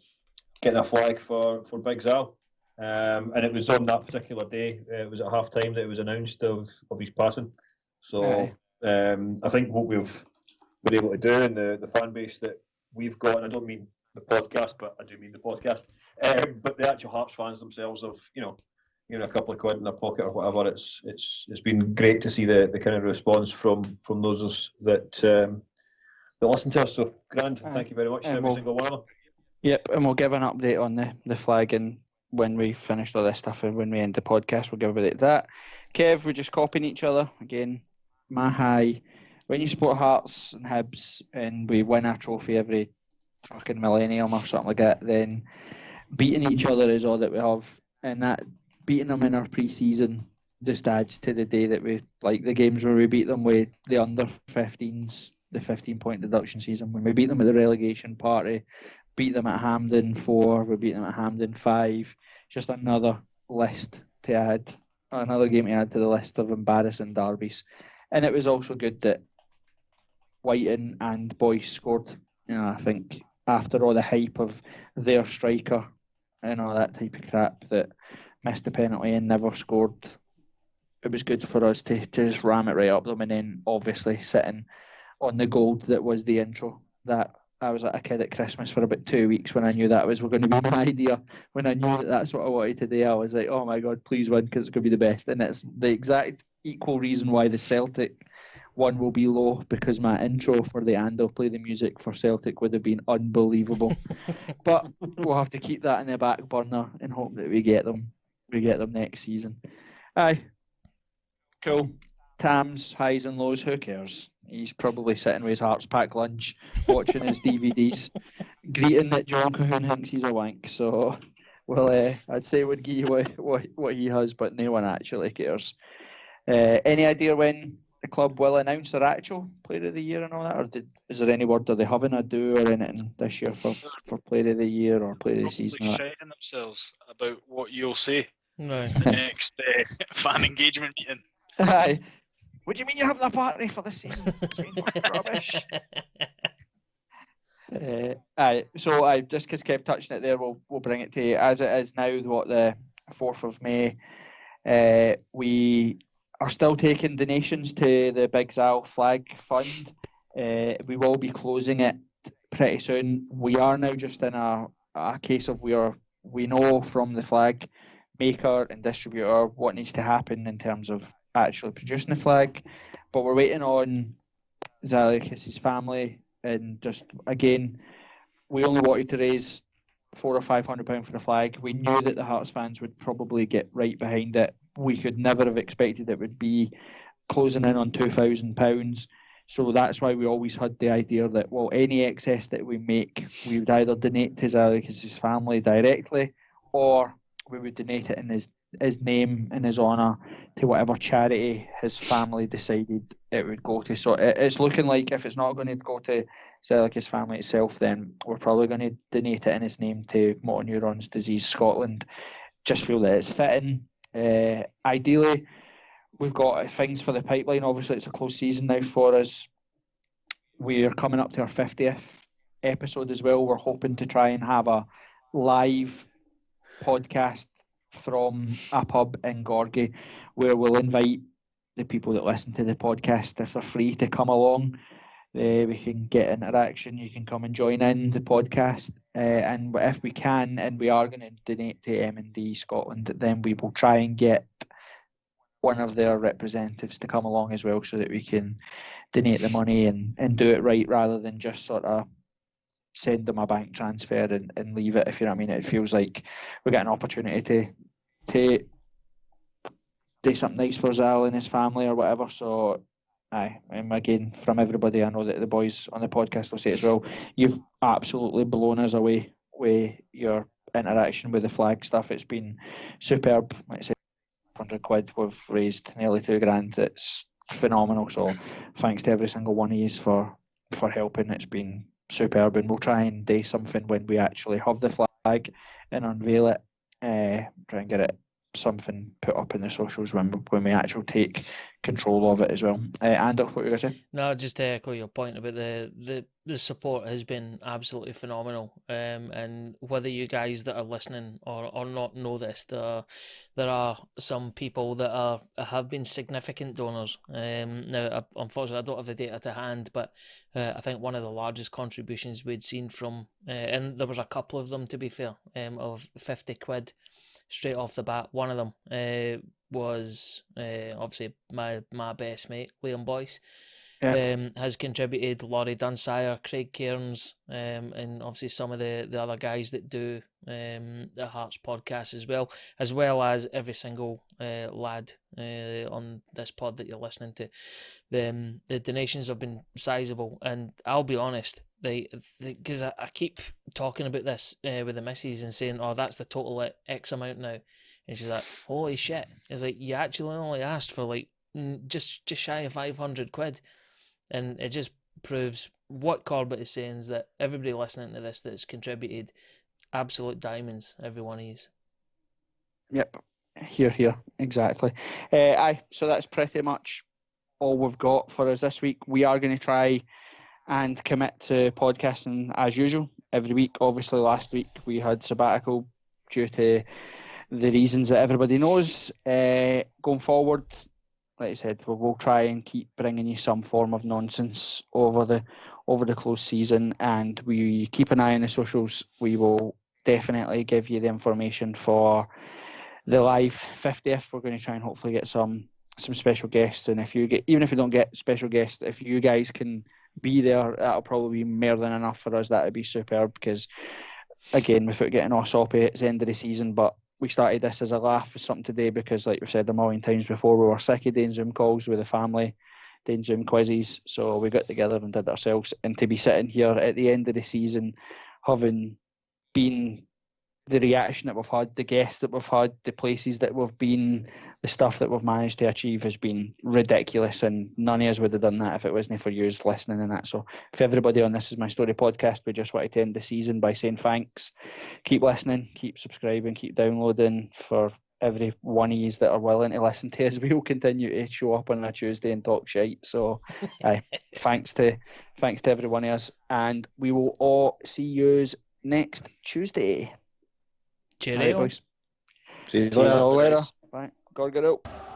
getting a flag for Big Zal. And it was on that particular day. It was at half time that it was announced of his passing. So I think what we've been able to do, and the fan base that we've got, and I don't mean the podcast, but I do mean the podcast, but the actual Hearts fans themselves have, a couple of quid in their pocket or whatever. It's been great to see the kind of response from those that listen to us. So grand, thank you very much to every single one of them. Yep, and we'll give an update on the flag and when we finish all this stuff, and when we end the podcast, we'll give a bit of that. Kev, we're just copying each other again. My high, when you support Hearts and Hibs and we win a trophy every fucking millennium or something like that, then beating each other is all that we have, and that beating them in our pre-season just adds to the day that we like the games where we beat them with the under 15s, the 15-point deduction season, when we beat them at the relegation party, beat them at Hampden 4, we beat them at Hampden 5. Just another list to add, another game to add to the list of embarrassing derbies. And it was also good that Whiting and Boyce scored. I think after all the hype of their striker and all that type of crap that missed the penalty and never scored, it was good for us to just ram it right up them, and then obviously sitting on the gold that was the intro. That I was like a kid at Christmas for about 2 weeks when I knew that was going to be my idea. When I knew that that's what I wanted to do, I was like, oh my God, please win, because it's going to be the best. And it's the exact equal reason why the Celtic one will be low, because my intro for the Ando play the music for Celtic would have been unbelievable. But we'll have to keep that in the back burner and hope that we get them next season. Aye. Cool. Tam's highs and lows, who cares? He's probably sitting with his Hearts packed lunch, watching his DVDs, greeting that John Cahoon thinks he's a wank. So, well, I'd say would give you what he has, but no one actually cares. Any idea when the club will announce their actual Player of the Year and all that, or is there any word, are they having a do or anything this year for Player of the Year or Player of the Season? Probably shitting themselves about what you'll say Right. the next fan engagement meeting. Aye. What do you mean you're having a party for this season? It's been rubbish. Aye. So I just because Kev touched it there, we'll bring it to you as it is now. What, the 4th of May? We are still taking donations to the Big Zal Flag Fund. We will be closing it pretty soon. We are now just in a case of we know from the flag maker and distributor what needs to happen in terms of actually producing the flag, but we're waiting on Zaliakis' family, and just again, we only wanted to raise £400 or £500 for the flag. We knew that the Hearts fans would probably get right behind it. We could never have expected it would be closing in on £2,000. So that's why we always had the idea that, well, any excess that we make, we would either donate to Zaliakis' family directly, or we would donate it in his name and his honour to whatever charity his family decided it would go to. So it's looking like if it's not going to go to Zaliakis' family itself, then we're probably going to donate it in his name to Motor Neurons Disease Scotland. Just feel that it's fitting. Ideally, we've got things for the pipeline. Obviously, it's a close season now for us. We're coming up to our 50th episode as well. We're hoping to try and have a live podcast from a pub in Gorgie, where we'll invite the people that listen to the podcast, if they're free, to come along. We can get interaction. You can come and join in the podcast, and if we can, and we are going to donate to M&D Scotland, then we will try and get one of their representatives to come along as well, so that we can donate the money and do it right, rather than just sort of send them a bank transfer and leave it, if you know what I mean. It feels like we get an opportunity to do something nice for Zal and his family or whatever. So aye, and again, from everybody, I know that the boys on the podcast will say as well, you've absolutely blown us away with your interaction with the flag stuff. It's been superb. Like I said, £100, we've raised nearly £2,000. It's phenomenal. So thanks to every single one of you for helping. It's been superb, and we'll try and do something when we actually have the flag and unveil it. Try and get it something put up in the socials when we actually take control of it as well. Ando, what were you going to say? No, just to echo your point about the support has been absolutely phenomenal. And whether you guys that are listening or not know this, there are some people that have been significant donors. Now, unfortunately, I don't have the data to hand, but I think one of the largest contributions we'd seen from, and there was a couple of them, to be fair, of £50 straight off the bat. One of them was obviously my best mate, Liam Boyce. has contributed. Laurie Dunsire, Craig Cairns, and obviously some of the other guys that do the Hearts podcast as well as every single lad on this pod that you're listening to. The donations have been sizable, and I'll be honest, because I keep talking about this with the missus and saying, "Oh, that's the total at X amount now," and she's like, "Holy shit!" It's like you actually only asked for like just shy of 500 quid, and it just proves what Corbett is saying is that everybody listening to this that's contributed, absolute diamonds, every one of these. Yep, here, exactly. Aye, so that's pretty much all we've got for us this week. We are going to try and commit to podcasting as usual every week. Obviously, last week we had sabbatical due to the reasons that everybody knows. Going forward, like I said, we'll try and keep bringing you some form of nonsense over the close season, and we keep an eye on the socials. We will definitely give you the information for the live 50th. We're going to try and hopefully get some special guests, and even if you don't get special guests, if you guys can be there, that'll probably be more than enough for us. That would be superb, because again, without getting all soppy, it's the end of the season, but we started this as a laugh, as something today, because like we've said a million times before, we were sick of doing Zoom calls with the family, doing Zoom quizzes, so we got together and did it ourselves. And to be sitting here at the end of the season, having been the reaction that we've had, the guests that we've had, the places that we've been, the stuff that we've managed to achieve has been ridiculous, and none of us would have done that if it wasn't for you listening and that. So for everybody on This Is My Story podcast, we just wanted to end the season by saying thanks. Keep listening, keep subscribing, keep downloading. For every one of you that are willing to listen to us, we will continue to show up on a Tuesday and talk shite. So thanks to every one of us, and we will all see you next Tuesday. Cheerio. All right, boys. See you See you later. all later. Right, gotta get out.